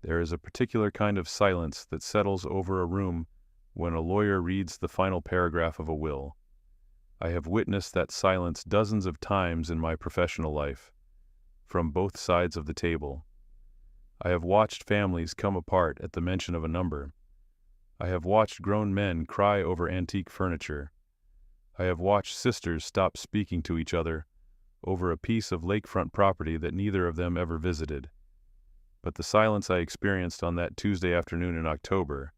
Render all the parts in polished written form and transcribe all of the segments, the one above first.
There is a particular kind of silence that settles over a room when a lawyer reads the final paragraph of a will. I have witnessed that silence dozens of times in my professional life, from both sides of the table. I have watched families come apart at the mention of a number. I have watched grown men cry over antique furniture. I have watched sisters stop speaking to each other over a piece of lakefront property that neither of them ever visited. But the silence I experienced on that Tuesday afternoon in October,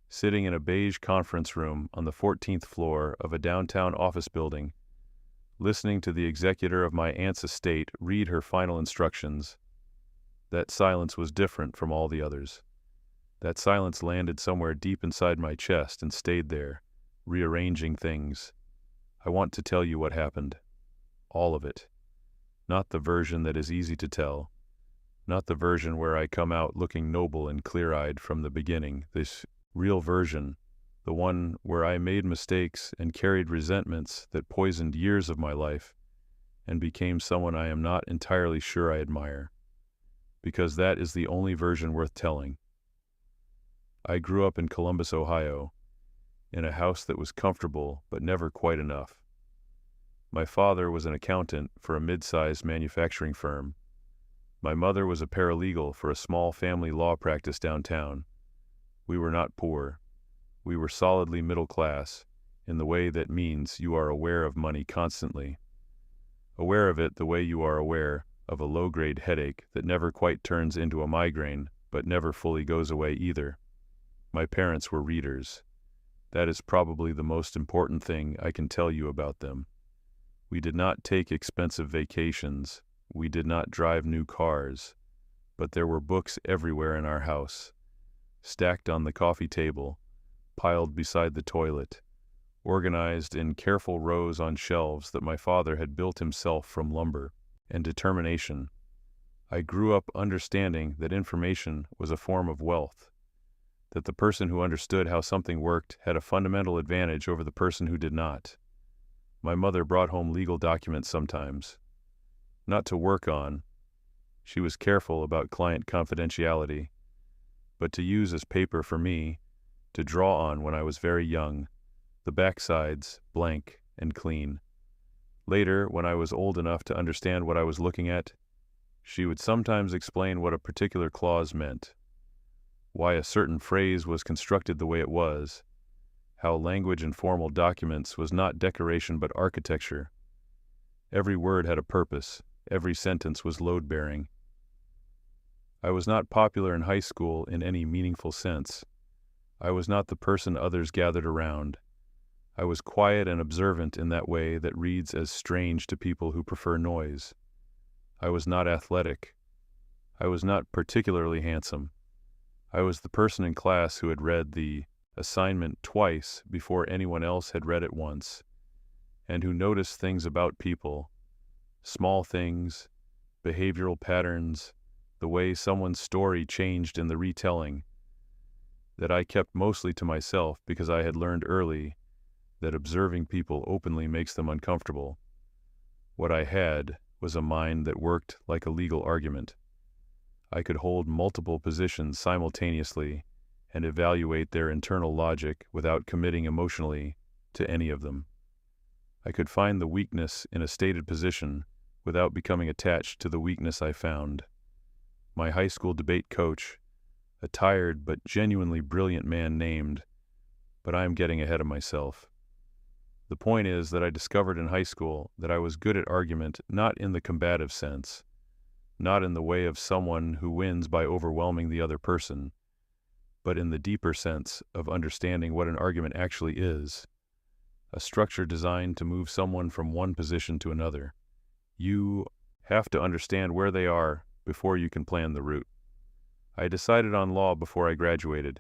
sitting in a beige conference room on the 14th floor of a downtown office building, listening to the executor of my aunt's estate read her final instructions, that silence was different from all the others. That silence landed somewhere deep inside my chest and stayed there, rearranging things. I want to tell you what happened. All of it. Not the version that is easy to tell. Not the version where I come out looking noble and clear-eyed from the beginning. This real version, the one where I made mistakes and carried resentments that poisoned years of my life and became someone I am not entirely sure I admire. Because that is the only version worth telling. I grew up in Columbus, Ohio, in a house that was comfortable but never quite enough. My father was an accountant for a mid-sized manufacturing firm. My mother was a paralegal for a small family law practice downtown. We were not poor. We were solidly middle class, in the way that means you are aware of money constantly. Aware of it the way you are aware of a low-grade headache that never quite turns into a migraine, but never fully goes away either. My parents were readers. That is probably the most important thing I can tell you about them. We did not take expensive vacations. We did not drive new cars. But there were books everywhere in our house, stacked on the coffee table, piled beside the toilet, organized in careful rows on shelves that my father had built himself from lumber and determination. I grew up understanding that information was a form of wealth, that the person who understood how something worked had a fundamental advantage over the person who did not. My mother brought home legal documents sometimes. Not to work on. She was careful about client confidentiality, but to use as paper for me, to draw on when I was very young, the backsides blank and clean. Later, when I was old enough to understand what I was looking at, she would sometimes explain what a particular clause meant, why a certain phrase was constructed the way it was, how language in formal documents was not decoration but architecture. Every word had a purpose. Every sentence was load-bearing. I was not popular in high school in any meaningful sense. I was not the person others gathered around. I was quiet and observant in that way that reads as strange to people who prefer noise. I was not athletic. I was not particularly handsome. I was the person in class who had read the assignment twice before anyone else had read it once, and who noticed things about people, small things, behavioral patterns, the way someone's story changed in the retelling, that I kept mostly to myself because I had learned early that observing people openly makes them uncomfortable. What I had was a mind that worked like a legal argument. I could hold multiple positions simultaneously and evaluate their internal logic without committing emotionally to any of them. I could find the weakness in a stated position without becoming attached to the weakness I found. My high school debate coach, a tired but genuinely brilliant man named, but I am getting ahead of myself. The point is that I discovered in high school that I was good at argument not in the combative sense, not in the way of someone who wins by overwhelming the other person, but in the deeper sense of understanding what an argument actually is, a structure designed to move someone from one position to another. You have to understand where they are before you can plan the route. I decided on law before I graduated,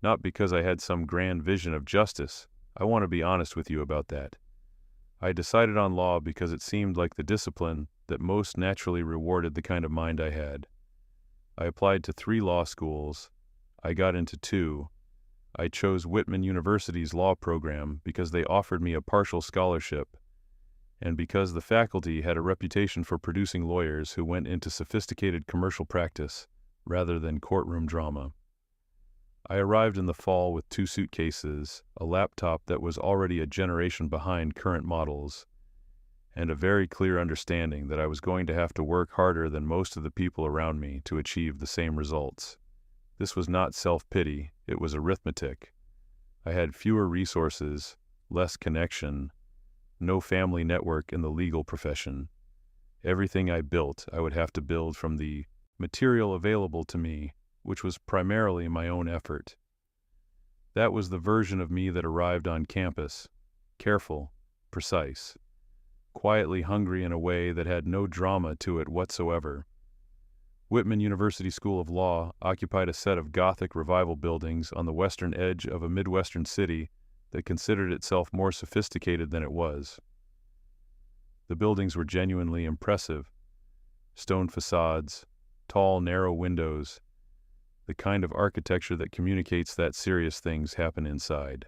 not because I had some grand vision of justice. I want to be honest with you about that. I decided on law because it seemed like the discipline that most naturally rewarded the kind of mind I had. I applied to 3 law schools. I got into 2. I chose Whitman University's law program because they offered me a partial scholarship, and because the faculty had a reputation for producing lawyers who went into sophisticated commercial practice rather than courtroom drama. I arrived in the fall with 2 suitcases, a laptop that was already a generation behind current models, and a very clear understanding that I was going to have to work harder than most of the people around me to achieve the same results. This was not self-pity, it was arithmetic. I had fewer resources, less connection, no family network in the legal profession. Everything I built, I would have to build from the material available to me, which was primarily my own effort. That was the version of me that arrived on campus, careful, precise, quietly hungry in a way that had no drama to it whatsoever. Whitman University School of Law occupied a set of Gothic revival buildings on the western edge of a Midwestern city that considered itself more sophisticated than it was. The buildings were genuinely impressive. Stone facades, tall, narrow windows, the kind of architecture that communicates that serious things happen inside.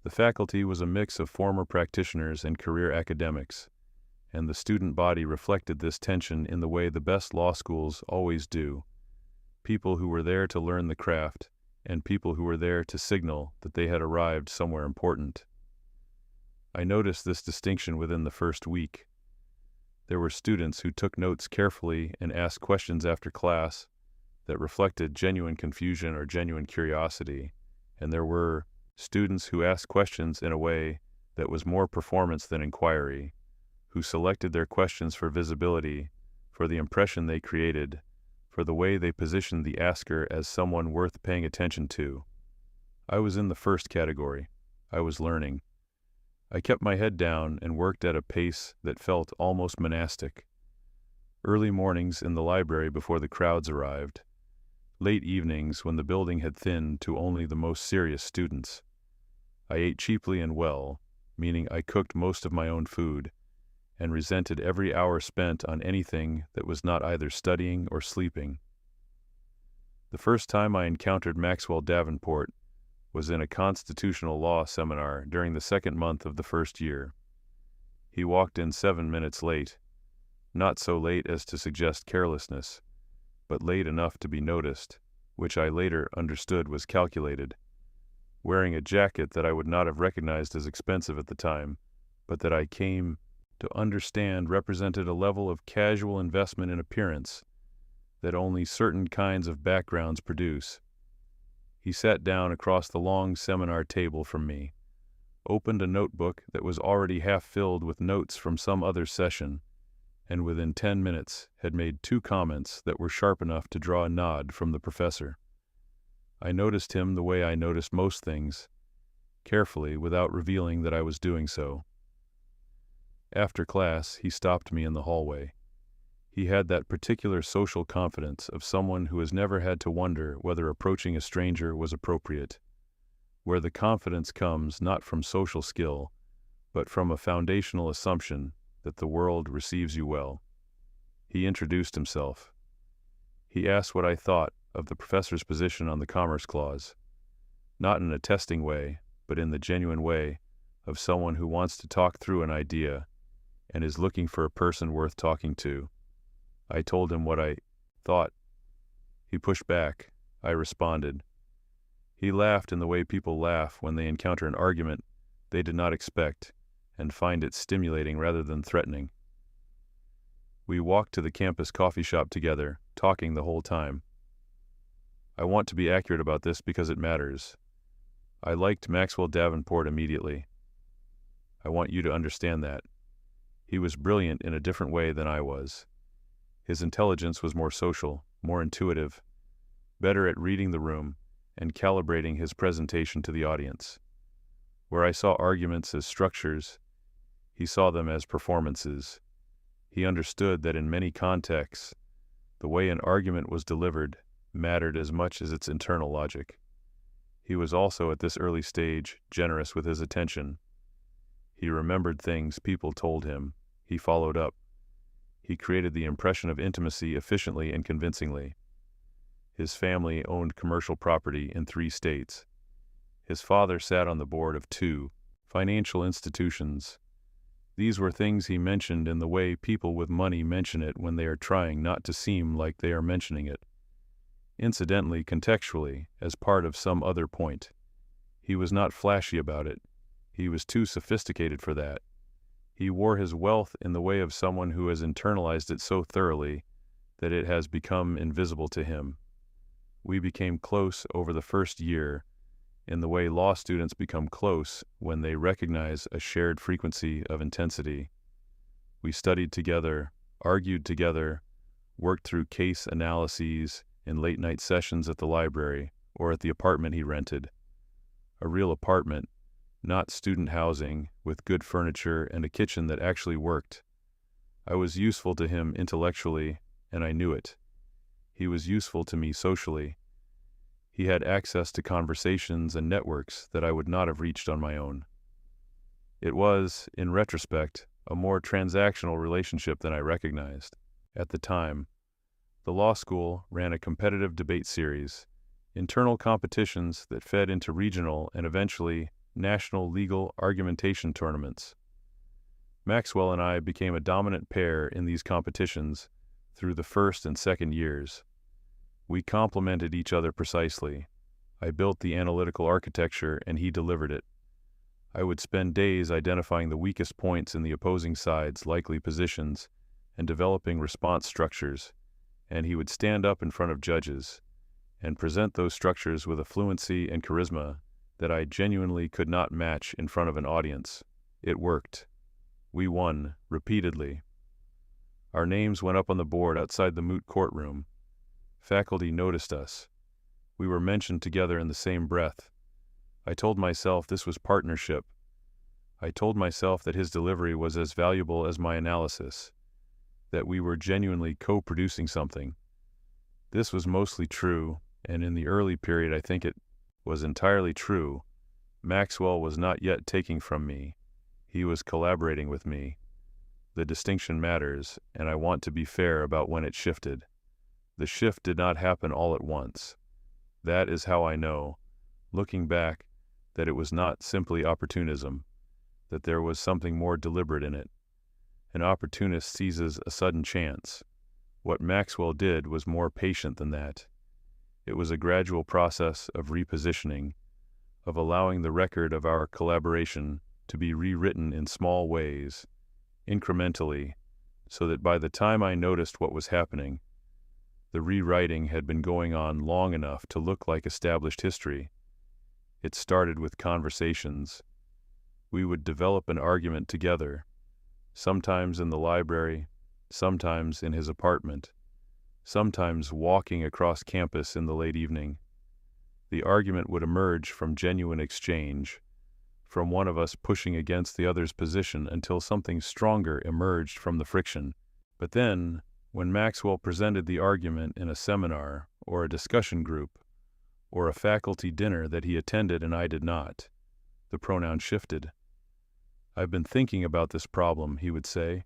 The faculty was a mix of former practitioners and career academics, and the student body reflected this tension in the way the best law schools always do. People who were there to learn the craft, and people who were there to signal that they had arrived somewhere important. I noticed this distinction within the first week. There were students who took notes carefully and asked questions after class that reflected genuine confusion or genuine curiosity, and there were students who asked questions in a way that was more performance than inquiry, who selected their questions for visibility, for the impression they created, for the way they positioned the asker as someone worth paying attention to. I was in the first category. I was learning. I kept my head down and worked at a pace that felt almost monastic. Early mornings in the library before the crowds arrived. Late evenings when the building had thinned to only the most serious students. I ate cheaply and well, meaning I cooked most of my own food, and resented every hour spent on anything that was not either studying or sleeping. The first time I encountered Maxwell Davenport was in a constitutional law seminar during the second month of the first year. He walked in 7 minutes late, not so late as to suggest carelessness, but late enough to be noticed, which I later understood was calculated, wearing a jacket that I would not have recognized as expensive at the time, but that I came to understand represented a level of casual investment in appearance that only certain kinds of backgrounds produce. He sat down across the long seminar table from me, opened a notebook that was already half filled with notes from some other session, and within 10 minutes had made 2 comments that were sharp enough to draw a nod from the professor. I noticed him the way I noticed most things, carefully without revealing that I was doing so. After class, he stopped me in the hallway. He had that particular social confidence of someone who has never had to wonder whether approaching a stranger was appropriate, where the confidence comes not from social skill, but from a foundational assumption that the world receives you well. He introduced himself. He asked what I thought of the professor's position on the Commerce Clause, not in a testing way, but in the genuine way of someone who wants to talk through an idea and is looking for a person worth talking to. I told him what I thought. He pushed back. I responded. He laughed in the way people laugh when they encounter an argument they did not expect and find it stimulating rather than threatening. We walked to the campus coffee shop together, talking the whole time. I want to be accurate about this because it matters. I liked Maxwell Davenport immediately. I want you to understand that. He was brilliant in a different way than I was. His intelligence was more social, more intuitive, better at reading the room and calibrating his presentation to the audience. Where I saw arguments as structures, he saw them as performances. He understood that in many contexts, the way an argument was delivered mattered as much as its internal logic. He was also, at this early stage, generous with his attention. He remembered things people told him. He followed up. He created the impression of intimacy efficiently and convincingly. His family owned commercial property in 3 states. His father sat on the board of 2 financial institutions. These were things he mentioned in the way people with money mention it when they are trying not to seem like they are mentioning it. incidentally, contextually, as part of some other point. He was not flashy about it. He was too sophisticated for that. He wore his wealth in the way of someone who has internalized it so thoroughly that it has become invisible to him. We became close over the first year in the way law students become close when they recognize a shared frequency of intensity. We studied together, argued together, worked through case analyses in late-night sessions at the library or at the apartment he rented. A real apartment, not student housing, with good furniture and a kitchen that actually worked. I was useful to him intellectually, and I knew it. He was useful to me socially. He had access to conversations and networks that I would not have reached on my own. It was, in retrospect, a more transactional relationship than I recognized. At the time, the law school ran a competitive debate series, internal competitions that fed into regional and eventually national legal argumentation tournaments. Maxwell and I became a dominant pair in these competitions through the first and second years. We complemented each other precisely. I built the analytical architecture and he delivered it. I would spend days identifying the weakest points in the opposing side's likely positions and developing response structures, and he would stand up in front of judges and present those structures with a fluency and charisma that I genuinely could not match in front of an audience. It worked. We won, repeatedly. Our names went up on the board outside the moot courtroom. Faculty noticed us. We were mentioned together in the same breath. I told myself this was partnership. I told myself that his delivery was as valuable as my analysis, that we were genuinely co-producing something. This was mostly true, and in the early period I think it was entirely true. Maxwell was not yet taking from me. He was collaborating with me. The distinction matters, and I want to be fair about when it shifted. The shift did not happen all at once. That is how I know, looking back, that it was not simply opportunism, that there was something more deliberate in it. An opportunist seizes a sudden chance. What Maxwell did was more patient than that. It was a gradual process of repositioning, of allowing the record of our collaboration to be rewritten in small ways, incrementally, so that by the time I noticed what was happening, the rewriting had been going on long enough to look like established history. It started with conversations. We would develop an argument together, sometimes in the library, sometimes in his apartment, sometimes walking across campus in the late evening. The argument would emerge from genuine exchange, from one of us pushing against the other's position until something stronger emerged from the friction. But then, when Maxwell presented the argument in a seminar or a discussion group or a faculty dinner that he attended and I did not, the pronoun shifted. "I've been thinking about this problem," he would say,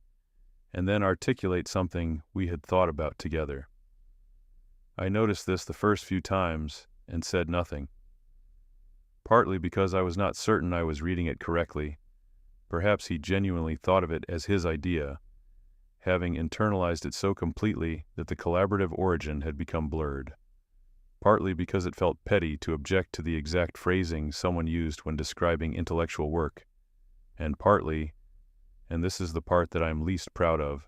and then articulate something we had thought about together. I noticed this the first few times and said nothing. Partly because I was not certain I was reading it correctly. Perhaps he genuinely thought of it as his idea, having internalized it so completely that the collaborative origin had become blurred. Partly because it felt petty to object to the exact phrasing someone used when describing intellectual work, and partly, and this is the part that I'm least proud of,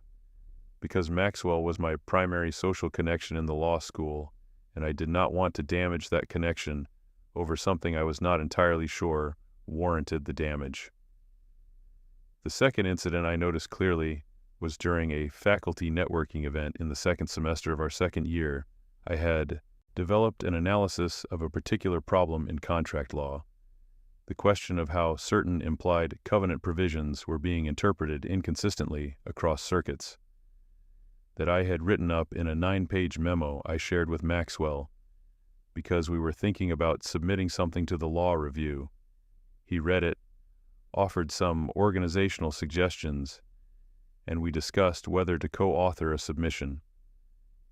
because Maxwell was my primary social connection in the law school, and I did not want to damage that connection over something I was not entirely sure warranted the damage. The second incident I noticed clearly was during a faculty networking event in the second semester of our second year. I had developed an analysis of a particular problem in contract law, the question of how certain implied covenant provisions were being interpreted inconsistently across circuits, that I had written up in a 9-page memo I shared with Maxwell, because we were thinking about submitting something to the law review. He read it, offered some organizational suggestions, and we discussed whether to co-author a submission.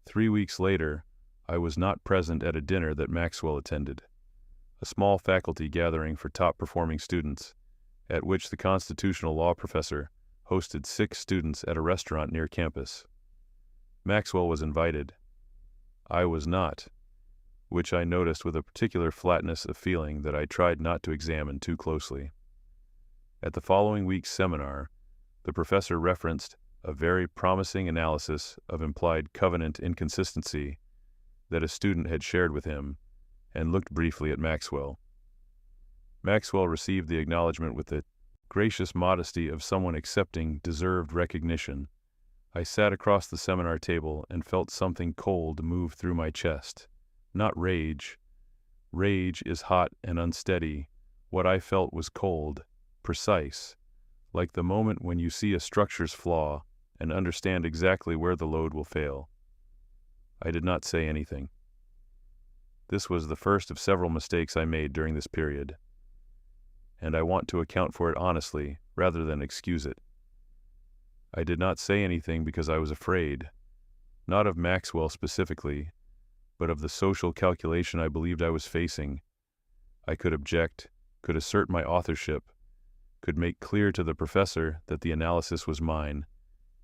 3 weeks later, I was not present at a dinner that Maxwell attended, a small faculty gathering for top-performing students, at which the constitutional law professor hosted 6 students at a restaurant near campus. Maxwell was invited. I was not. which I noticed with a particular flatness of feeling that I tried not to examine too closely. At the following week's seminar, the professor referenced a very promising analysis of implied covenant inconsistency that a student had shared with him, and looked briefly at Maxwell. Maxwell received the acknowledgement with the gracious modesty of someone accepting deserved recognition. I sat across the seminar table and felt something cold move through my chest. Not rage. Rage is hot and unsteady. What I felt was cold, precise, like the moment when you see a structure's flaw and understand exactly where the load will fail. I did not say anything. This was the first of several mistakes I made during this period, and I want to account for it honestly rather than excuse it. I did not say anything because I was afraid, not of Maxwell specifically, but of the social calculation I believed I was facing. I could object, could assert my authorship, could make clear to the professor that the analysis was mine,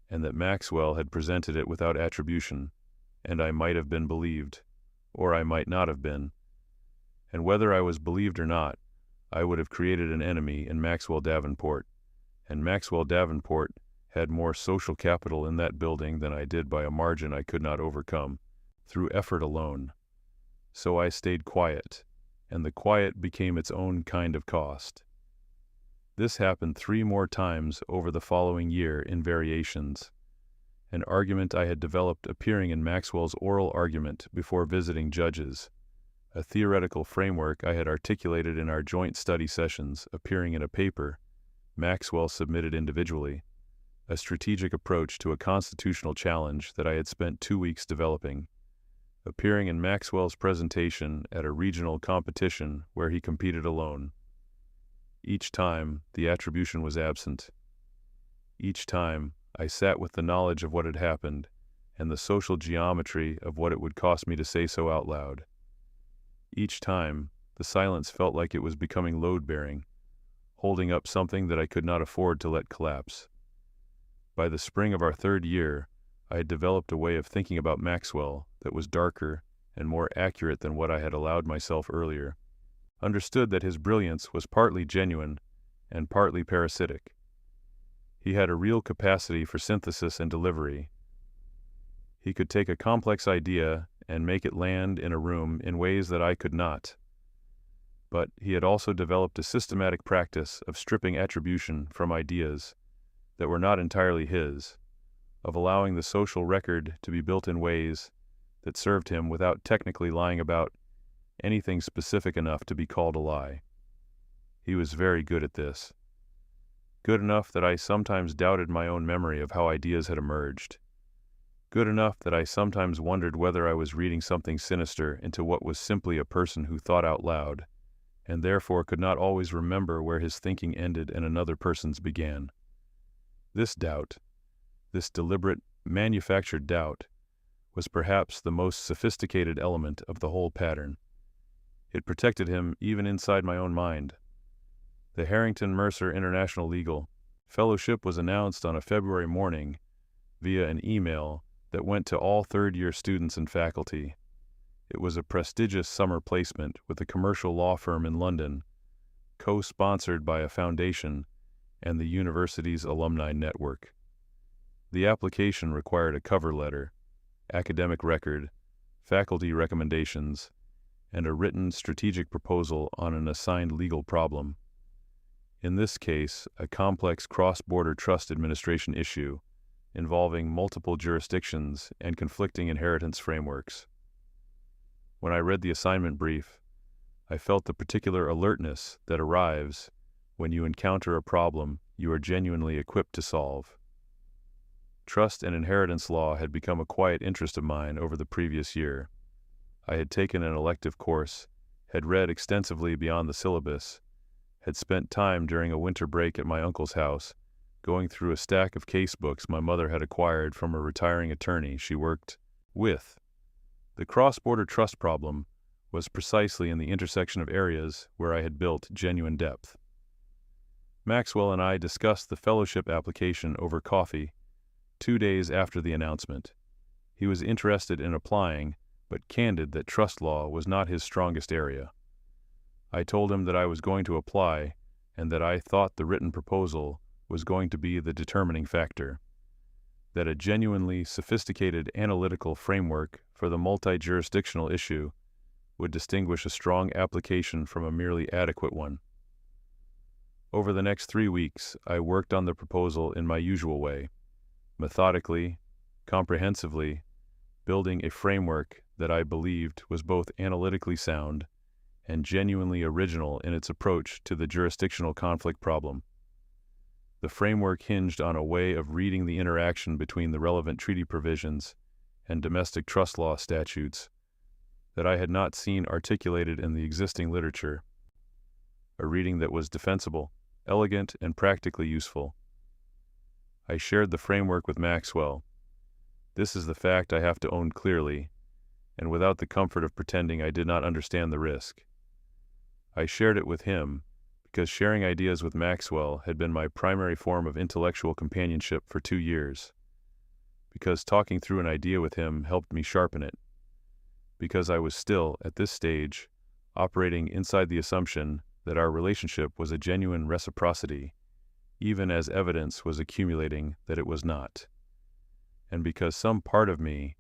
and that Maxwell had presented it without attribution, and I might have been believed, or I might not have been. And whether I was believed or not, I would have created an enemy in Maxwell Davenport, and Maxwell Davenport had more social capital in that building than I did by a margin I could not overcome, through effort alone. So I stayed quiet, and the quiet became its own kind of cost. This happened 3 more times over the following year in variations. An argument I had developed appearing in Maxwell's oral argument before visiting judges, a theoretical framework I had articulated in our joint study sessions appearing in a paper Maxwell submitted individually, a strategic approach to a constitutional challenge that I had spent 2 weeks developing, appearing in Maxwell's presentation at a regional competition where he competed alone. Each time, the attribution was absent. Each time, I sat with the knowledge of what had happened and the social geometry of what it would cost me to say so out loud. Each time, the silence felt like it was becoming load-bearing, holding up something that I could not afford to let collapse. By the spring of our 3rd year, I had developed a way of thinking about Maxwell that was darker and more accurate than what I had allowed myself earlier. Understood that his brilliance was partly genuine and partly parasitic. He had a real capacity for synthesis and delivery. He could take a complex idea and make it land in a room in ways that I could not. But he had also developed a systematic practice of stripping attribution from ideas that were not entirely his, of allowing the social record to be built in ways that served him without technically lying about anything specific enough to be called a lie. He was very good at this. Good enough that I sometimes doubted my own memory of how ideas had emerged. Good enough that I sometimes wondered whether I was reading something sinister into what was simply a person who thought out loud, and therefore could not always remember where his thinking ended and another person's began. This doubt, this deliberate, manufactured doubt, was perhaps the most sophisticated element of the whole pattern. It protected him even inside my own mind. The Harrington Mercer International Legal Fellowship was announced on a February morning via an email that went to all 3rd-year students and faculty. It was a prestigious summer placement with a commercial law firm in London, co-sponsored by a foundation and the university's alumni network. The application required a cover letter, academic record, faculty recommendations, and a written strategic proposal on an assigned legal problem. In this case, a complex cross-border trust administration issue involving multiple jurisdictions and conflicting inheritance frameworks. When I read the assignment brief, I felt the particular alertness that arrives when you encounter a problem you are genuinely equipped to solve. Trust and inheritance law had become a quiet interest of mine over the previous year. I had taken an elective course, had read extensively beyond the syllabus, had spent time during a winter break at my uncle's house, going through a stack of case books my mother had acquired from a retiring attorney she worked with. The cross-border trust problem was precisely in the intersection of areas where I had built genuine depth. Maxwell and I discussed the fellowship application over coffee 2 days after the announcement. He was interested in applying, but candid that trust law was not his strongest area. I told him that I was going to apply and that I thought the written proposal was going to be the determining factor, that a genuinely sophisticated analytical framework for the multi-jurisdictional issue would distinguish a strong application from a merely adequate one. Over the next 3 weeks, I worked on the proposal in my usual way, methodically, comprehensively, building a framework that I believed was both analytically sound and genuinely original in its approach to the jurisdictional conflict problem. The framework hinged on a way of reading the interaction between the relevant treaty provisions and domestic trust law statutes that I had not seen articulated in the existing literature, a reading that was defensible, elegant, and practically useful. I shared the framework with Maxwell. This is the fact I have to own clearly, and without the comfort of pretending I did not understand the risk. I shared it with him because sharing ideas with Maxwell had been my primary form of intellectual companionship for 2 years, because talking through an idea with him helped me sharpen it, because I was still, at this stage, operating inside the assumption that our relationship was a genuine reciprocity, even as evidence was accumulating that it was not, and because some part of me,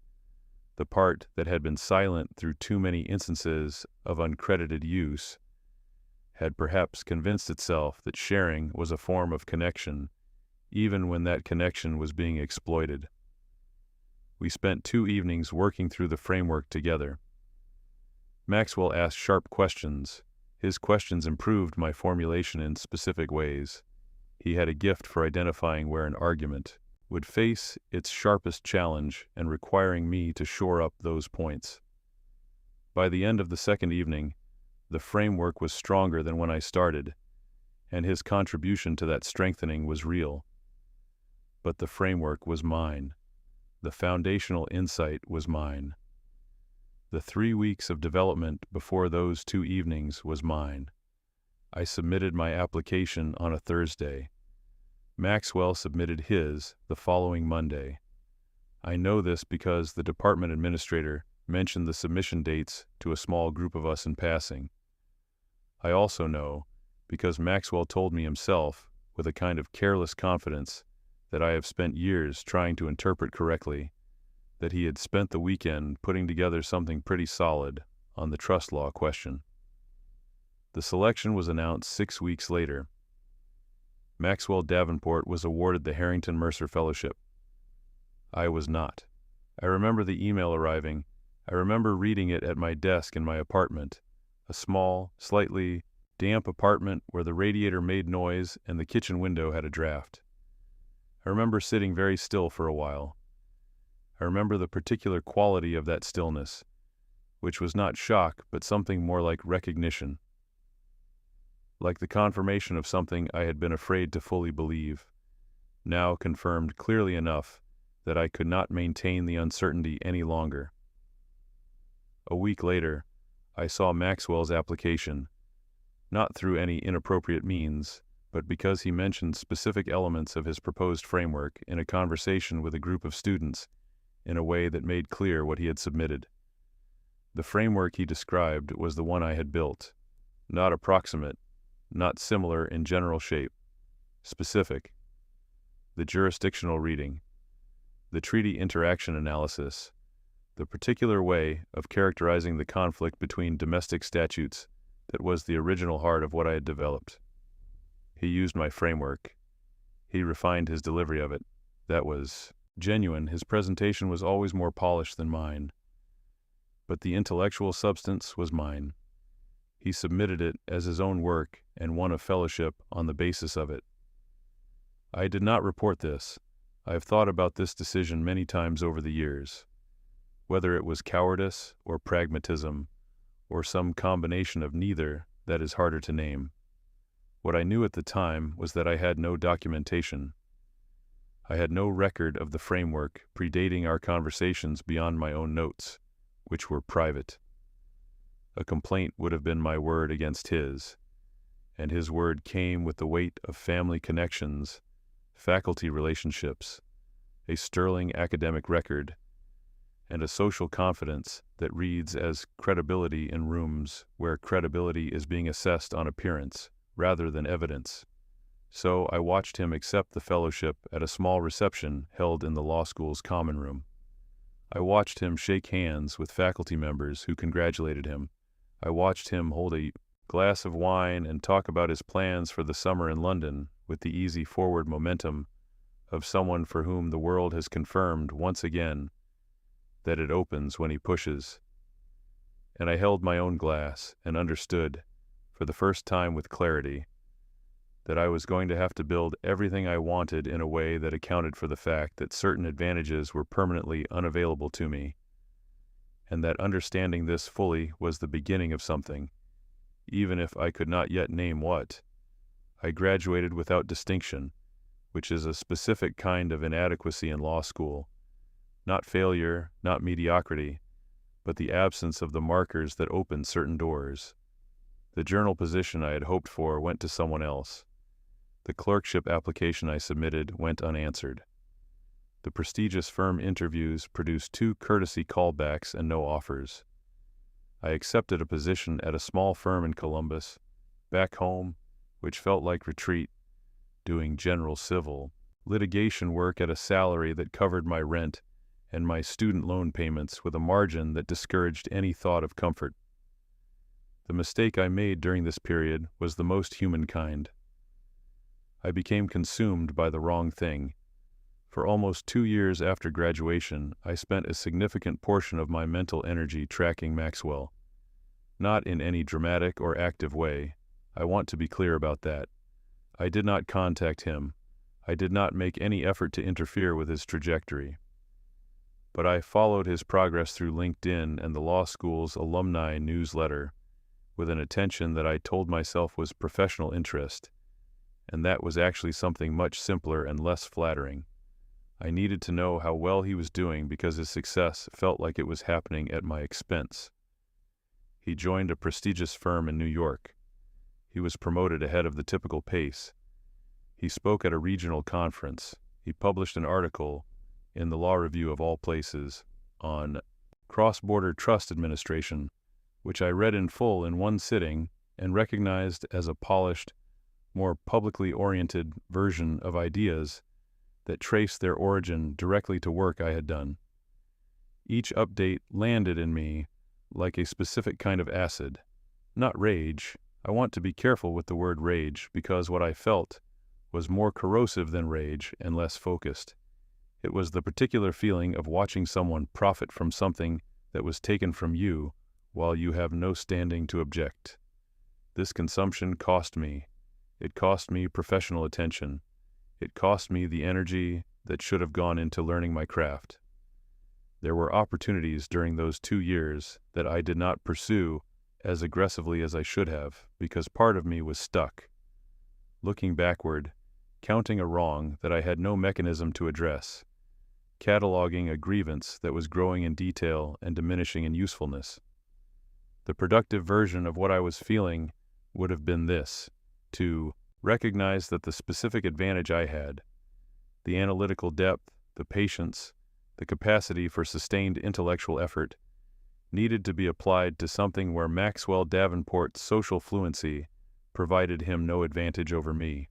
the part that had been silent through too many instances of uncredited use, had perhaps convinced itself that sharing was a form of connection, even when that connection was being exploited. We spent 2 evenings working through the framework together. Maxwell asked sharp questions. His questions improved my formulation in specific ways. He had a gift for identifying where an argument would face its sharpest challenge and requiring me to shore up those points. By the end of the second evening, the framework was stronger than when I started, and his contribution to that strengthening was real. But the framework was mine. The foundational insight was mine. The 3 weeks of development before those 2 evenings was mine. I submitted my application on a Thursday. Maxwell submitted his the following Monday. I know this because the department administrator mentioned the submission dates to a small group of us in passing. I also know, because Maxwell told me himself, with a kind of careless confidence that I have spent years trying to interpret correctly, that he had spent the weekend putting together something pretty solid on the trust law question. The selection was announced 6 weeks later. Maxwell Davenport was awarded the Harrington Mercer Fellowship. I was not. I remember the email arriving. I remember reading it at my desk in my apartment, a small, slightly damp apartment where the radiator made noise and the kitchen window had a draft. I remember sitting very still for a while. I remember the particular quality of that stillness, which was not shock but something more like recognition, like the confirmation of something I had been afraid to fully believe, now confirmed clearly enough that I could not maintain the uncertainty any longer. A week later, I saw Maxwell's application, not through any inappropriate means, but because he mentioned specific elements of his proposed framework in a conversation with a group of students in a way that made clear what he had submitted. The framework he described was the one I had built, not approximate, not similar in general shape, specific. The jurisdictional reading, the treaty interaction analysis, the particular way of characterizing the conflict between domestic statutes that was the original heart of what I had developed. He used my framework. He refined his delivery of it. That was genuine. His presentation was always more polished than mine. But the intellectual substance was mine. He submitted it as his own work and won a fellowship on the basis of it. I did not report this. I have thought about this decision many times over the years. Whether it was cowardice or pragmatism, or some combination of neither, that is harder to name. What I knew at the time was that I had no documentation. I had no record of the framework predating our conversations beyond my own notes, which were private. A complaint would have been my word against his, and his word came with the weight of family connections, faculty relationships, a sterling academic record, and a social confidence that reads as credibility in rooms where credibility is being assessed on appearance rather than evidence. So I watched him accept the fellowship at a small reception held in the law school's common room. I watched him shake hands with faculty members who congratulated him. I watched him hold a glass of wine and talk about his plans for the summer in London with the easy forward momentum of someone for whom the world has confirmed once again that it opens when he pushes. And I held my own glass and understood, for the first time with clarity, that I was going to have to build everything I wanted in a way that accounted for the fact that certain advantages were permanently unavailable to me, and that understanding this fully was the beginning of something, even if I could not yet name what. I graduated without distinction, which is a specific kind of inadequacy in law school. Not failure, not mediocrity, but the absence of the markers that open certain doors. The journal position I had hoped for went to someone else. The clerkship application I submitted went unanswered. The prestigious firm interviews produced 2 courtesy callbacks and no offers. I accepted a position at a small firm in Columbus, back home, which felt like retreat, doing general civil litigation work at a salary that covered my rent and my student loan payments with a margin that discouraged any thought of comfort. The mistake I made during this period was the most humankind. I became consumed by the wrong thing. For almost 2 years after graduation, I spent a significant portion of my mental energy tracking Maxwell. Not in any dramatic or active way. I want to be clear about that. I did not contact him. I did not make any effort to interfere with his trajectory. But I followed his progress through LinkedIn and the law school's alumni newsletter with an attention that I told myself was professional interest, and that was actually something much simpler and less flattering. I needed to know how well he was doing because his success felt like it was happening at my expense. He joined a prestigious firm in New York. He was promoted ahead of the typical pace. He spoke at a regional conference. He published an article in the Law Review of all places on cross-border trust administration, which I read in full in one sitting and recognized as a polished, more publicly oriented version of ideas that traced their origin directly to work I had done. Each update landed in me like a specific kind of acid. Not rage. I want to be careful with the word rage because what I felt was more corrosive than rage and less focused. It was the particular feeling of watching someone profit from something that was taken from you while you have no standing to object. This consumption cost me. It cost me professional attention. It cost me the energy that should have gone into learning my craft. There were opportunities during those 2 years that I did not pursue as aggressively as I should have because part of me was stuck. Looking backward, counting a wrong that I had no mechanism to address, cataloging a grievance that was growing in detail and diminishing in usefulness. The productive version of what I was feeling would have been this: to recognize that the specific advantage I had, the analytical depth, the patience, the capacity for sustained intellectual effort, needed to be applied to something where Maxwell Davenport's social fluency provided him no advantage over me,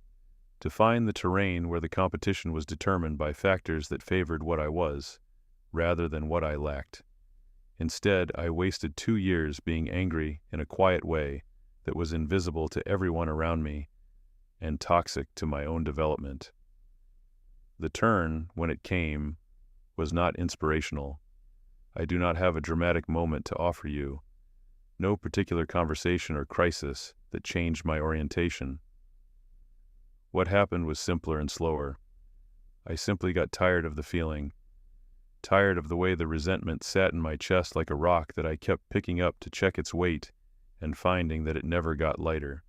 to find the terrain where the competition was determined by factors that favored what I was, rather than what I lacked. Instead, I wasted 2 years being angry in a quiet way that was invisible to everyone around me and toxic to my own development. The turn, when it came, was not inspirational. I do not have a dramatic moment to offer you, no particular conversation or crisis that changed my orientation. What happened was simpler and slower. I simply got tired of the feeling, tired of the way the resentment sat in my chest like a rock that I kept picking up to check its weight and finding that it never got lighter.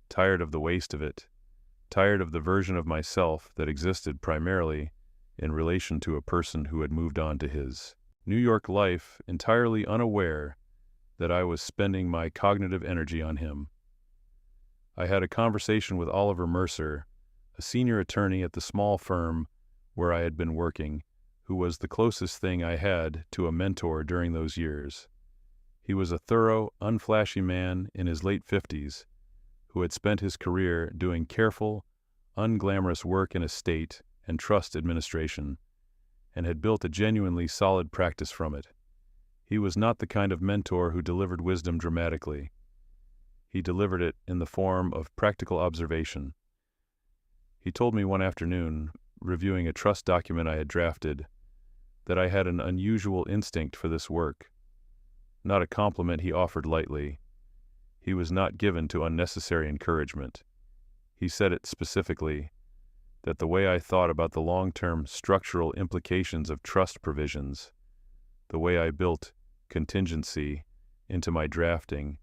Tired of the waste of it, tired of the version of myself that existed primarily in relation to a person who had moved on to his New York life, entirely unaware that I was spending my cognitive energy on him. I had a conversation with Oliver Mercer, a senior attorney at the small firm where I had been working, who was the closest thing I had to a mentor during those years. He was a thorough, unflashy man in his late 50s who had spent his career doing careful, unglamorous work in estate and trust administration, and had built a genuinely solid practice from it. He was not the kind of mentor who delivered wisdom dramatically. He delivered it in the form of practical observation. He told me one afternoon, reviewing a trust document I had drafted, that I had an unusual instinct for this work. Not a compliment he offered lightly. He was not given to unnecessary encouragement. He said it specifically, that the way I thought about the long-term structural implications of trust provisions, the way I built contingency into my drafting,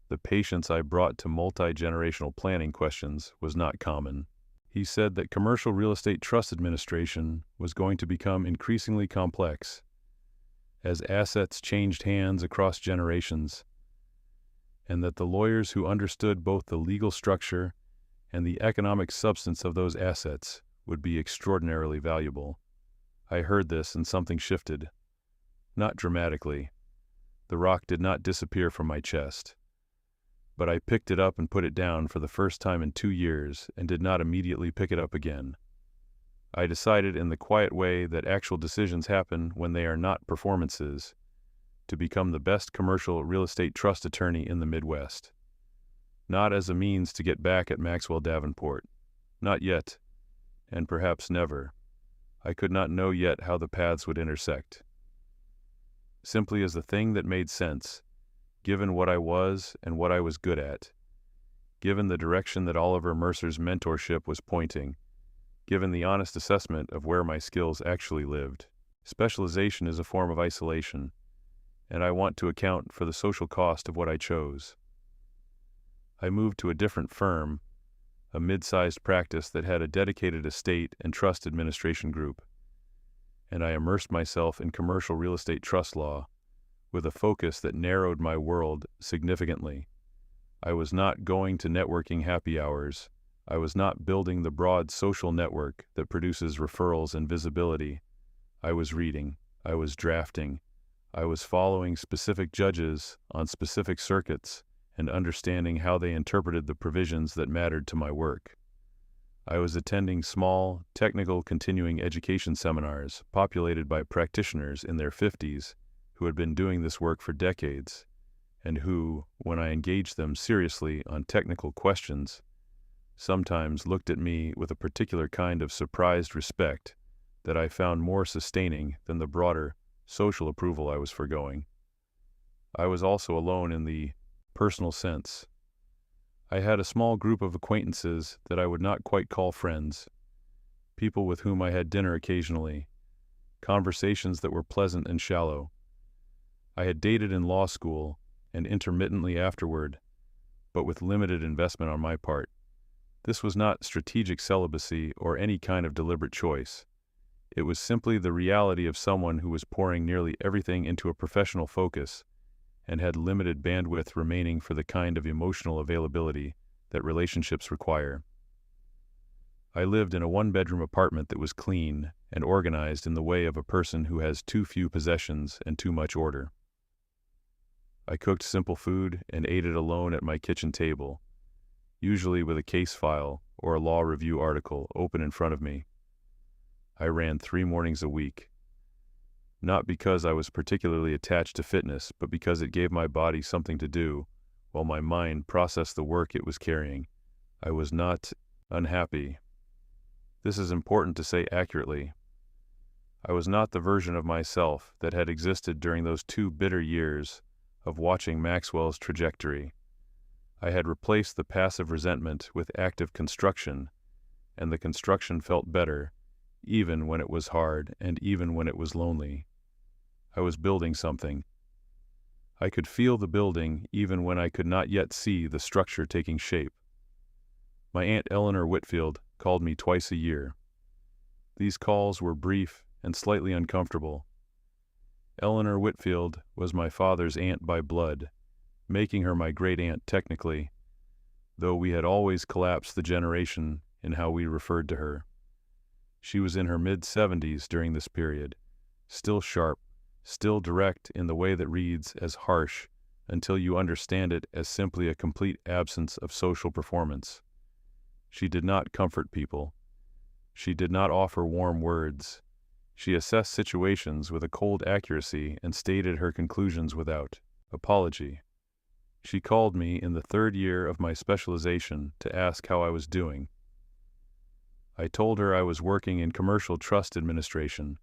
the patience I brought to multi-generational planning questions was not common. He said that commercial real estate trust administration was going to become increasingly complex as assets changed hands across generations, and that the lawyers who understood both the legal structure and the economic substance of those assets would be extraordinarily valuable. I heard this and something shifted. Not dramatically. The rock did not disappear from my chest. But I picked it up and put it down for the first time in 2 years and did not immediately pick it up again. I decided in the quiet way that actual decisions happen when they are not performances, to become the best commercial real estate trust attorney in the Midwest. Not as a means to get back at Maxwell Davenport. Not yet, and perhaps never. I could not know yet how the paths would intersect. Simply as the thing that made sense, given what I was and what I was good at, given the direction that Oliver Mercer's mentorship was pointing, given the honest assessment of where my skills actually lived. Specialization is a form of isolation, and I want to account for the social cost of what I chose. I moved to a different firm, a mid-sized practice that had a dedicated estate and trust administration group, and I immersed myself in commercial real estate trust law with a focus that narrowed my world significantly. I was not going to networking happy hours. I was not building the broad social network that produces referrals and visibility. I was reading. I was drafting. I was following specific judges on specific circuits and understanding how they interpreted the provisions that mattered to my work. I was attending small, technical continuing education seminars populated by practitioners in their 50s who had been doing this work for decades, and who, when I engaged them seriously on technical questions, sometimes looked at me with a particular kind of surprised respect that I found more sustaining than the broader social approval I was forgoing. I was also alone in the personal sense. I had a small group of acquaintances that I would not quite call friends, people with whom I had dinner occasionally, conversations that were pleasant and shallow. I had dated in law school and intermittently afterward, but with limited investment on my part. This was not strategic celibacy or any kind of deliberate choice. It was simply the reality of someone who was pouring nearly everything into a professional focus and had limited bandwidth remaining for the kind of emotional availability that relationships require. I lived in a one-bedroom apartment that was clean and organized in the way of a person who has too few possessions and too much order. I cooked simple food and ate it alone at my kitchen table, usually with a case file or a law review article open in front of me. I ran 3 mornings a week, not because I was particularly attached to fitness, but because it gave my body something to do while my mind processed the work it was carrying. I was not unhappy. This is important to say accurately. I was not the version of myself that had existed during those 2 bitter years of watching Maxwell's trajectory. I had replaced the passive resentment with active construction, and the construction felt better, even when it was hard and even when it was lonely. I was building something. I could feel the building even when I could not yet see the structure taking shape. My Aunt Eleanor Whitfield called me twice a year. These calls were brief and slightly uncomfortable. Eleanor Whitfield was my father's aunt by blood, making her my great-aunt technically, though we had always collapsed the generation in how we referred to her. She was in her mid-70s during this period, still sharp, still direct in the way that reads as harsh until you understand it as simply a complete absence of social performance. She did not comfort people. She did not offer warm words. She assessed situations with a cold accuracy and stated her conclusions without apology. She called me in the 3rd year of my specialization to ask how I was doing. I told her I was working in commercial trust administration,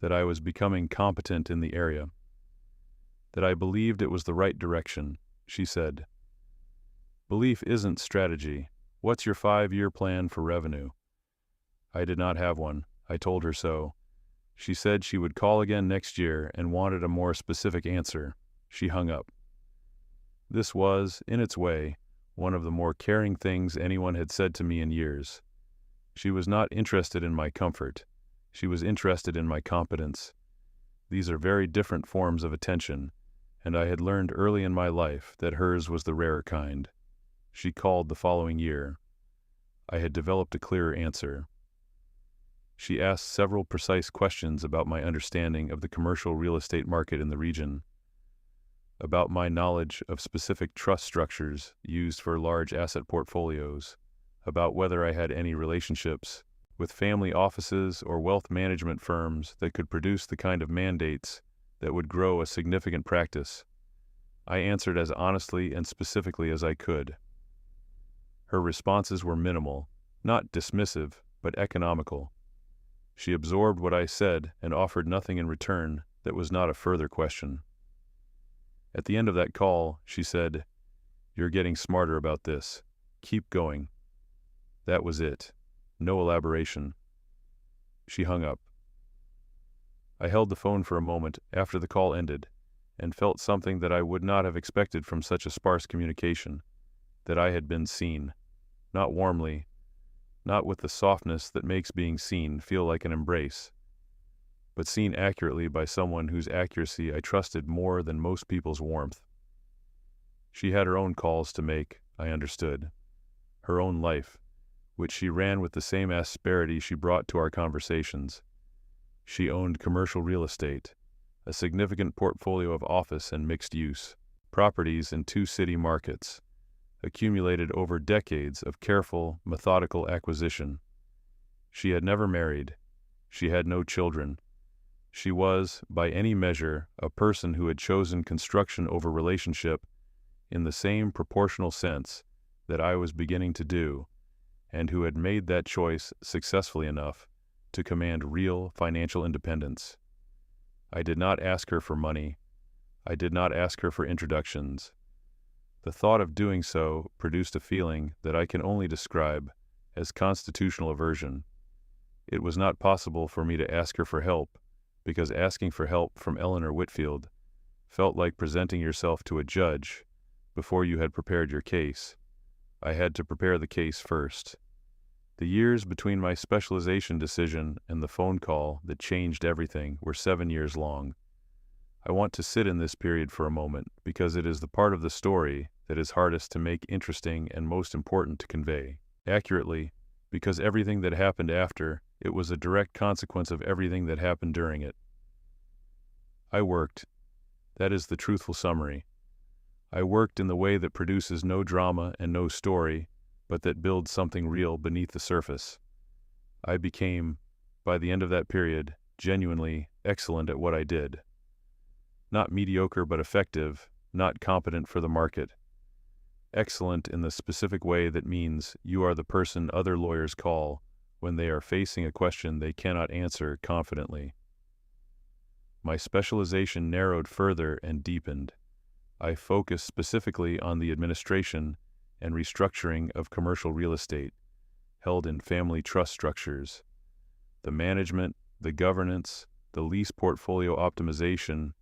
that I was becoming competent in the area, that I believed it was the right direction. She said, "Belief isn't strategy. What's your 5-year plan for revenue?" I did not have one. I told her so. She said she would call again next year and wanted a more specific answer. She hung up. This was, in its way, one of the more caring things anyone had said to me in years. She was not interested in my comfort. She was interested in my competence. These are very different forms of attention, and I had learned early in my life that hers was the rarer kind. She called the following year. I had developed a clearer answer. She asked several precise questions about my understanding of the commercial real estate market in the region, about my knowledge of specific trust structures used for large asset portfolios, about whether I had any relationships with family offices or wealth management firms that could produce the kind of mandates that would grow a significant practice. I answered as honestly and specifically as I could. Her responses were minimal, not dismissive, but economical. She absorbed what I said and offered nothing in return that was not a further question. At the end of that call, she said, "You're getting smarter about this. Keep going." That was it. No elaboration. She hung up. I held the phone for a moment after the call ended and felt something that I would not have expected from such a sparse communication, that I had been seen, not warmly, not with the softness that makes being seen feel like an embrace, but seen accurately by someone whose accuracy I trusted more than most people's warmth. She had her own calls to make, I understood, her own life, which she ran with the same asperity she brought to our conversations. She owned commercial real estate, a significant portfolio of office and mixed-use properties in 2 city markets, accumulated over decades of careful, methodical acquisition. She had never married. She had no children. She was, by any measure, a person who had chosen construction over relationship in the same proportional sense that I was beginning to do, and who had made that choice successfully enough to command real financial independence. I did not ask her for money. I did not ask her for introductions. The thought of doing so produced a feeling that I can only describe as constitutional aversion. It was not possible for me to ask her for help, because asking for help from Eleanor Whitfield felt like presenting yourself to a judge before you had prepared your case. I had to prepare the case first. The years between my specialization decision and the phone call that changed everything were 7 years long. I want to sit in this period for a moment because it is the part of the story that is hardest to make interesting and most important to convey accurately, because everything that happened after it was a direct consequence of everything that happened during it. I worked. That is the truthful summary. I worked in the way that produces no drama and no story, but that builds something real beneath the surface. I became, by the end of that period, genuinely excellent at what I did. Not mediocre but effective, not competent for the market. Excellent in the specific way that means you are the person other lawyers call when they are facing a question they cannot answer confidently. My specialization narrowed further and deepened. I focused specifically on the administration and restructuring of commercial real estate held in family trust structures, the management, the governance, the lease portfolio optimization,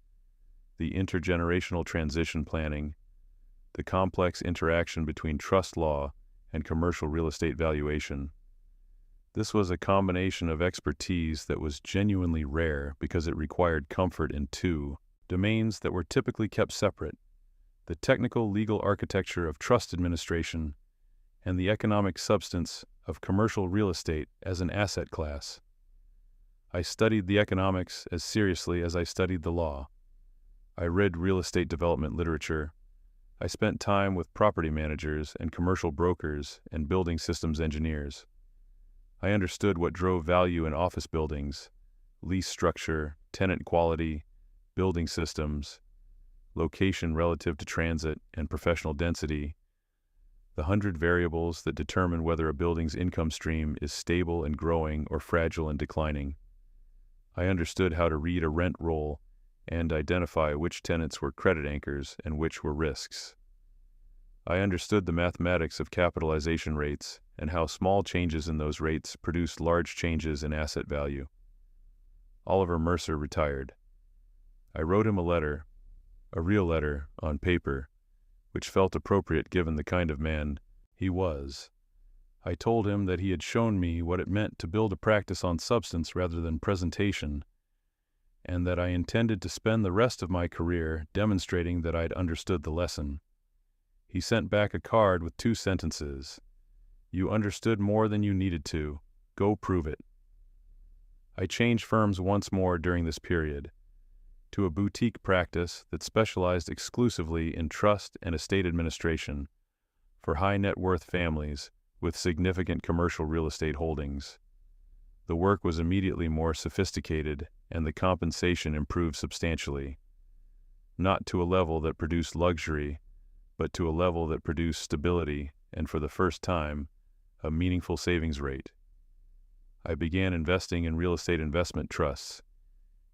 the intergenerational transition planning, the complex interaction between trust law and commercial real estate valuation. This was a combination of expertise that was genuinely rare because it required comfort in 2 domains that were typically kept separate: the technical legal architecture of trust administration and the economic substance of commercial real estate as an asset class. I studied the economics as seriously as I studied the law. I read real estate development literature. I spent time with property managers and commercial brokers and building systems engineers. I understood what drove value in office buildings: lease structure, tenant quality, building systems, location relative to transit and professional density, the 100 variables that determine whether a building's income stream is stable and growing or fragile and declining. I understood how to read a rent roll and identify which tenants were credit anchors and which were risks. I understood the mathematics of capitalization rates and how small changes in those rates produced large changes in asset value. Oliver Mercer retired. I wrote him a real letter, on paper, which felt appropriate given the kind of man he was. I told him that he had shown me what it meant to build a practice on substance rather than presentation, and that I intended to spend the rest of my career demonstrating that I'd understood the lesson. He sent back a card with 2 sentences. "You understood more than you needed to. Go prove it." I changed firms once more during this period, to a boutique practice that specialized exclusively in trust and estate administration for high net worth families with significant commercial real estate holdings. The work was immediately more sophisticated and the compensation improved substantially, not to a level that produced luxury, but to a level that produced stability and, for the first time, a meaningful savings rate. I began investing in real estate investment trusts,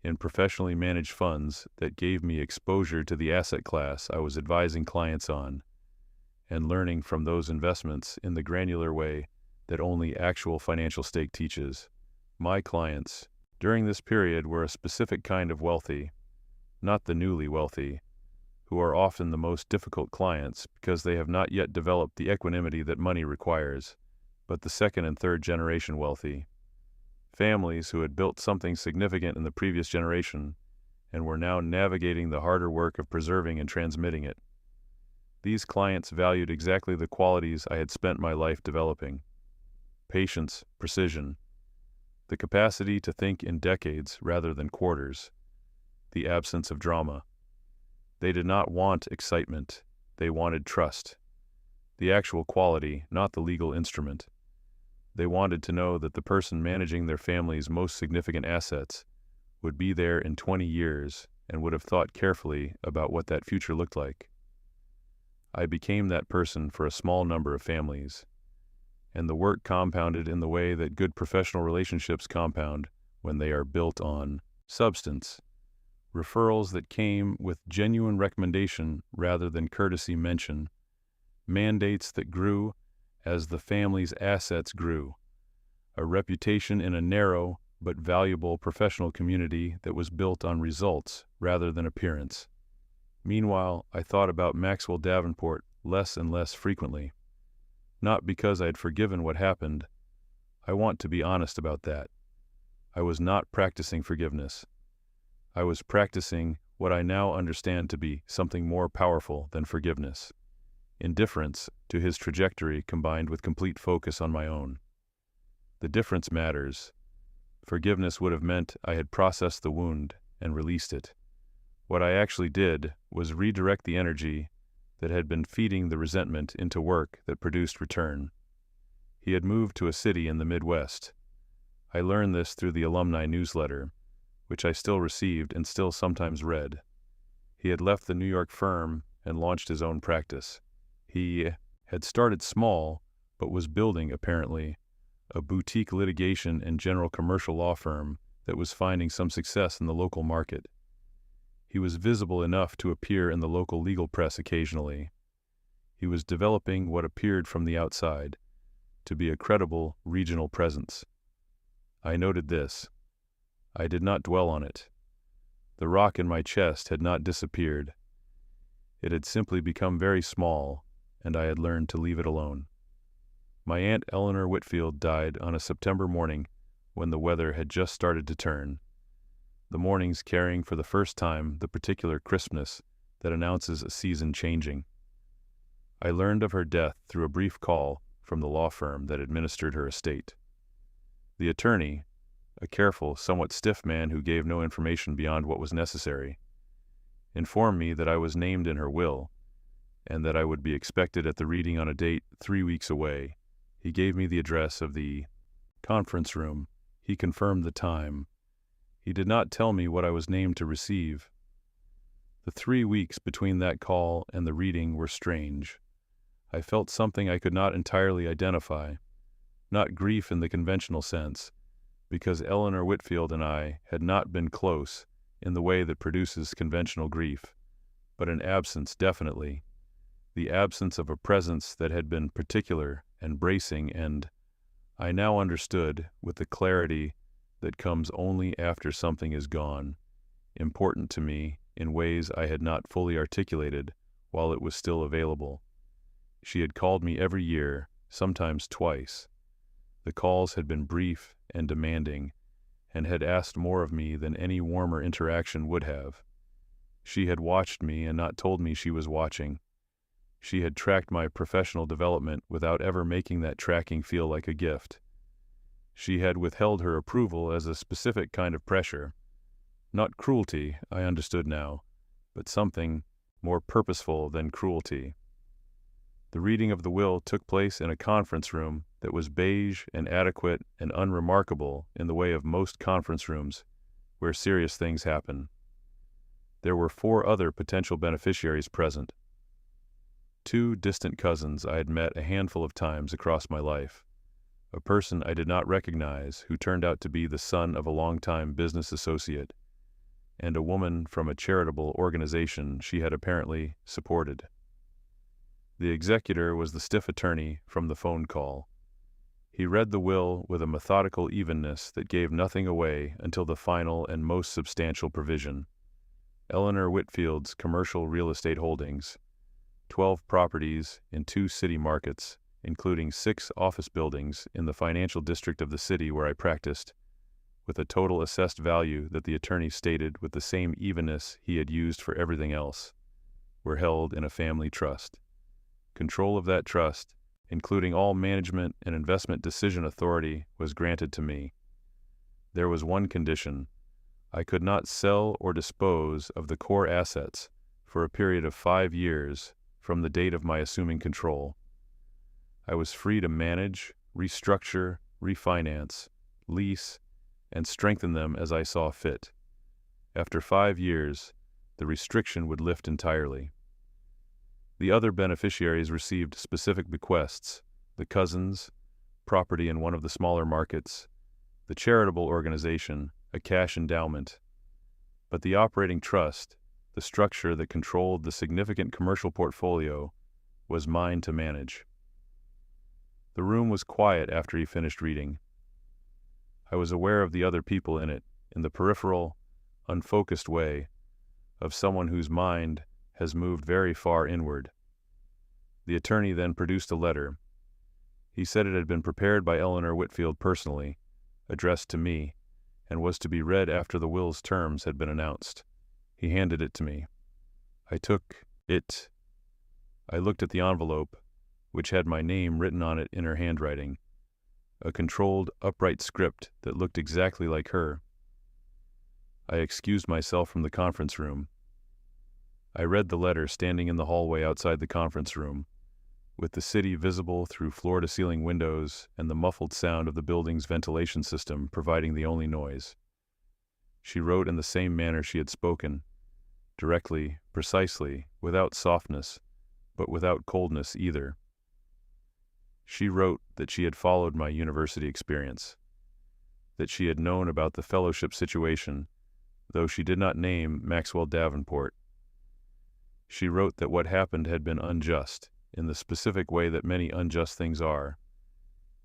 in professionally managed funds that gave me exposure to the asset class I was advising clients on, and learning from those investments in the granular way that only actual financial stake teaches. My clients, during this period, were a specific kind of wealthy, not the newly wealthy, who are often the most difficult clients because they have not yet developed the equanimity that money requires, but the second and third generation wealthy. Families who had built something significant in the previous generation and were now navigating the harder work of preserving and transmitting it. These clients valued exactly the qualities I had spent my life developing: patience, precision, the capacity to think in decades rather than quarters, the absence of drama. They did not want excitement, they wanted trust, the actual quality, not the legal instrument. They wanted to know that the person managing their family's most significant assets would be there in 20 years and would have thought carefully about what that future looked like. I became that person for a small number of families, and the work compounded in the way that good professional relationships compound when they are built on substance. Referrals that came with genuine recommendation rather than courtesy mention, mandates that grew as the family's assets grew, a reputation in a narrow but valuable professional community that was built on results rather than appearance. Meanwhile, I thought about Maxwell Davenport less and less frequently. Not because I had forgiven what happened. I want to be honest about that. I was not practicing forgiveness. I was practicing what I now understand to be something more powerful than forgiveness: indifference to his trajectory combined with complete focus on my own. The difference matters. Forgiveness would have meant I had processed the wound and released it. What I actually did was redirect the energy that had been feeding the resentment into work that produced return. He had moved to a city in the Midwest. I learned this through the alumni newsletter, which I still received and still sometimes read. He had left the New York firm and launched his own practice. He had started small, but was building, apparently, a boutique litigation and general commercial law firm that was finding some success in the local market. He was visible enough to appear in the local legal press occasionally. He was developing what appeared from the outside to be a credible regional presence. I noted this. I did not dwell on it. The rock in my chest had not disappeared. It had simply become very small, and I had learned to leave it alone. My Aunt Eleanor Whitfield died on a September morning when the weather had just started to turn, the mornings carrying for the first time the particular crispness that announces a season changing. I learned of her death through a brief call from the law firm that administered her estate. The attorney, a careful, somewhat stiff man who gave no information beyond what was necessary, informed me that I was named in her will, and that I would be expected at the reading on a date 3 weeks away. He gave me the address of the conference room. He confirmed the time. He did not tell me what I was named to receive. The 3 weeks between that call and the reading were strange. I felt something I could not entirely identify, not grief in the conventional sense, because Eleanor Whitfield and I had not been close in the way that produces conventional grief, but an absence definitely, the absence of a presence that had been particular and bracing, and I now understood, with the clarity that comes only after something is gone, important to me in ways I had not fully articulated while it was still available. She had called me every year, sometimes twice. The calls had been brief and demanding, and had asked more of me than any warmer interaction would have. She had watched me and not told me she was watching. She had tracked my professional development without ever making that tracking feel like a gift. She had withheld her approval as a specific kind of pressure. Not cruelty, I understood now, but something more purposeful than cruelty. The reading of the will took place in a conference room that was beige and adequate and unremarkable in the way of most conference rooms where serious things happen. There were 4 other potential beneficiaries present. 2 distant cousins I had met a handful of times across my life. A person I did not recognize who turned out to be the son of a longtime business associate, and a woman from a charitable organization she had apparently supported. The executor was the stiff attorney from the phone call. He read the will with a methodical evenness that gave nothing away until the final and most substantial provision. Eleanor Whitfield's commercial real estate holdings, 12 properties in 2 city markets, including 6 office buildings in the financial district of the city where I practiced, with a total assessed value that the attorney stated with the same evenness he had used for everything else, were held in a family trust. Control of that trust, including all management and investment decision authority, was granted to me. There was one condition: I could not sell or dispose of the core assets for a period of 5 years from the date of my assuming control. I was free to manage, restructure, refinance, lease, and strengthen them as I saw fit. After 5 years, the restriction would lift entirely. The other beneficiaries received specific bequests: the cousins, property in one of the smaller markets; the charitable organization, a cash endowment. But the operating trust, the structure that controlled the significant commercial portfolio, was mine to manage. The room was quiet after he finished reading. I was aware of the other people in it, in the peripheral, unfocused way of someone whose mind has moved very far inward. The attorney then produced a letter. He said it had been prepared by Eleanor Whitfield personally, addressed to me, and was to be read after the will's terms had been announced. He handed it to me. I took it. I looked at the envelope, which had my name written on it in her handwriting, a controlled, upright script that looked exactly like her. I excused myself from the conference room. I read the letter standing in the hallway outside the conference room, with the city visible through floor-to-ceiling windows and the muffled sound of the building's ventilation system providing the only noise. She wrote in the same manner she had spoken, directly, precisely, without softness, but without coldness either. She wrote that she had followed my university experience, that she had known about the fellowship situation, though she did not name Maxwell Davenport. She wrote that what happened had been unjust, in the specific way that many unjust things are,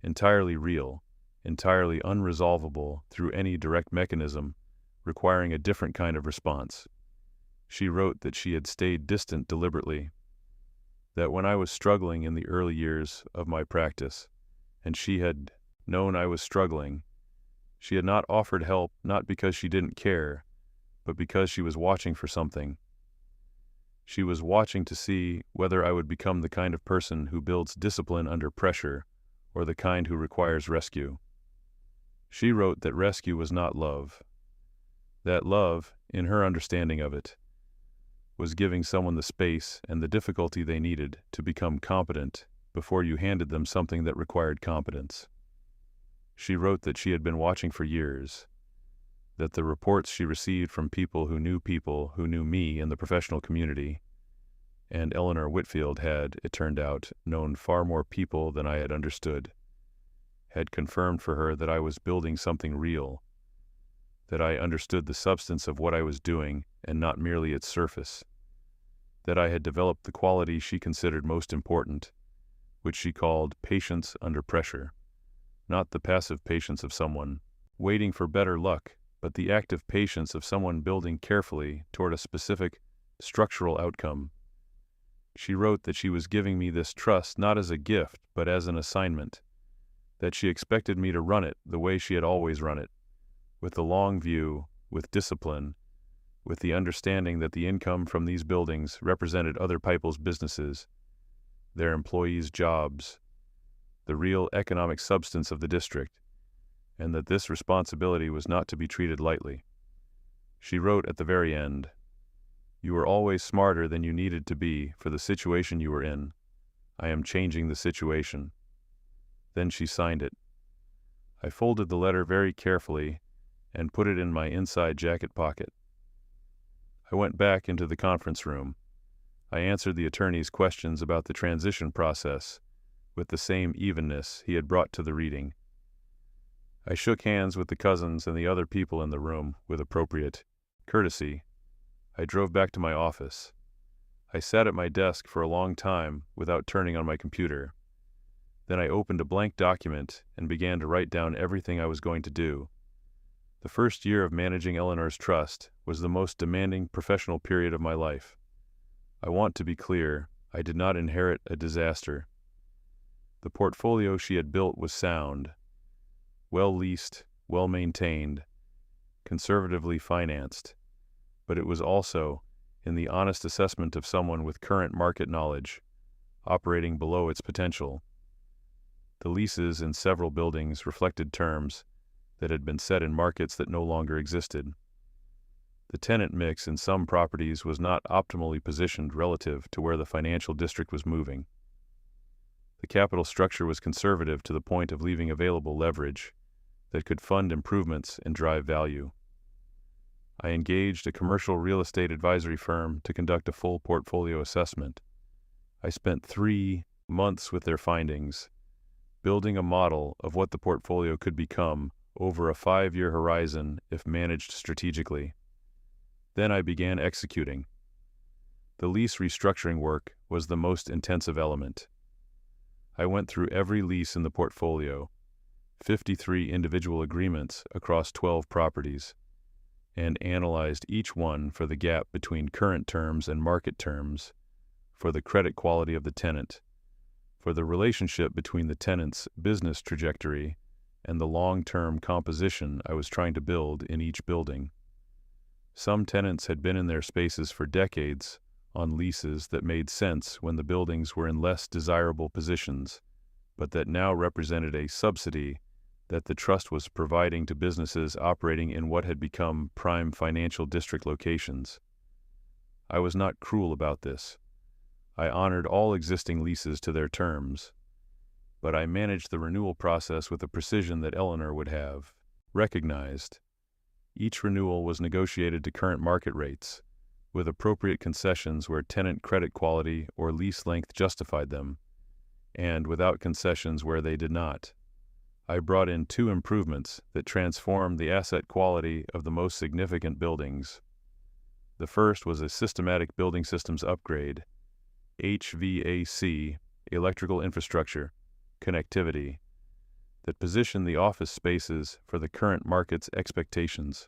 entirely real, entirely unresolvable through any direct mechanism, requiring a different kind of response. She wrote that she had stayed distant deliberately, that when I was struggling in the early years of my practice, and she had known I was struggling, she had not offered help, not because she didn't care, but because she was watching for something. She was watching to see whether I would become the kind of person who builds discipline under pressure or the kind who requires rescue. She wrote that rescue was not love. That love, in her understanding of it, was giving someone the space and the difficulty they needed to become competent before you handed them something that required competence. She wrote that she had been watching for years, that the reports she received from people who knew me in the professional community, and Eleanor Whitfield had, it turned out, known far more people than I had understood, had confirmed for her that I was building something real, that I understood the substance of what I was doing and not merely its surface, that I had developed the quality she considered most important, which she called patience under pressure, not the passive patience of someone waiting for better luck, but the active patience of someone building carefully toward a specific structural outcome. She wrote that she was giving me this trust not as a gift, but as an assignment, that she expected me to run it the way she had always run it, with the long view, with discipline, with the understanding that the income from these buildings represented other people's businesses, their employees' jobs, the real economic substance of the district, and that this responsibility was not to be treated lightly. She wrote at the very end, "You were always smarter than you needed to be for the situation you were in. I am changing the situation." Then she signed it. I folded the letter very carefully and put it in my inside jacket pocket. I went back into the conference room. I answered the attorney's questions about the transition process with the same evenness he had brought to the reading. I shook hands with the cousins and the other people in the room with appropriate courtesy. I drove back to my office. I sat at my desk for a long time without turning on my computer. Then I opened a blank document and began to write down everything I was going to do. The first year of managing Eleanor's trust was the most demanding professional period of my life. I want to be clear, I did not inherit a disaster. The portfolio she had built was sound, well leased, well maintained, conservatively financed, but it was also, in the honest assessment of someone with current market knowledge, operating below its potential. The leases in several buildings reflected terms that had been set in markets that no longer existed. The tenant mix in some properties was not optimally positioned relative to where the financial district was moving. The capital structure was conservative to the point of leaving available leverage that could fund improvements and drive value. I engaged a commercial real estate advisory firm to conduct a full portfolio assessment. I spent 3 months with their findings, building a model of what the portfolio could become over a 5-year horizon if managed strategically. Then I began executing. The lease restructuring work was the most intensive element. I went through every lease in the portfolio, 53 individual agreements across 12 properties, and analyzed each one for the gap between current terms and market terms, for the credit quality of the tenant, for the relationship between the tenant's business trajectory and the long-term composition I was trying to build in each building. Some tenants had been in their spaces for decades on leases that made sense when the buildings were in less desirable positions, but that now represented a subsidy that the trust was providing to businesses operating in what had become prime financial district locations. I was not cruel about this. I honored all existing leases to their terms, but I managed the renewal process with a precision that Eleanor would have recognized. Each renewal was negotiated to current market rates, with appropriate concessions where tenant credit quality or lease length justified them, and without concessions where they did not. I brought in 2 improvements that transformed the asset quality of the most significant buildings. The first was a systematic building systems upgrade, HVAC, electrical infrastructure, connectivity, that positioned the office spaces for the current market's expectations.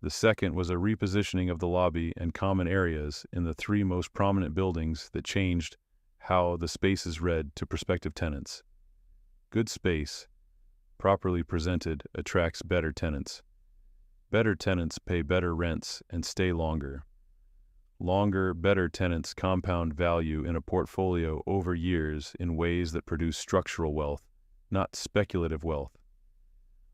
The second was a repositioning of the lobby and common areas in the 3 most prominent buildings that changed how the spaces read to prospective tenants. Good space, properly presented, attracts better tenants. Better tenants pay better rents and stay longer. Longer, better tenants compound value in a portfolio over years in ways that produce structural wealth, not speculative wealth.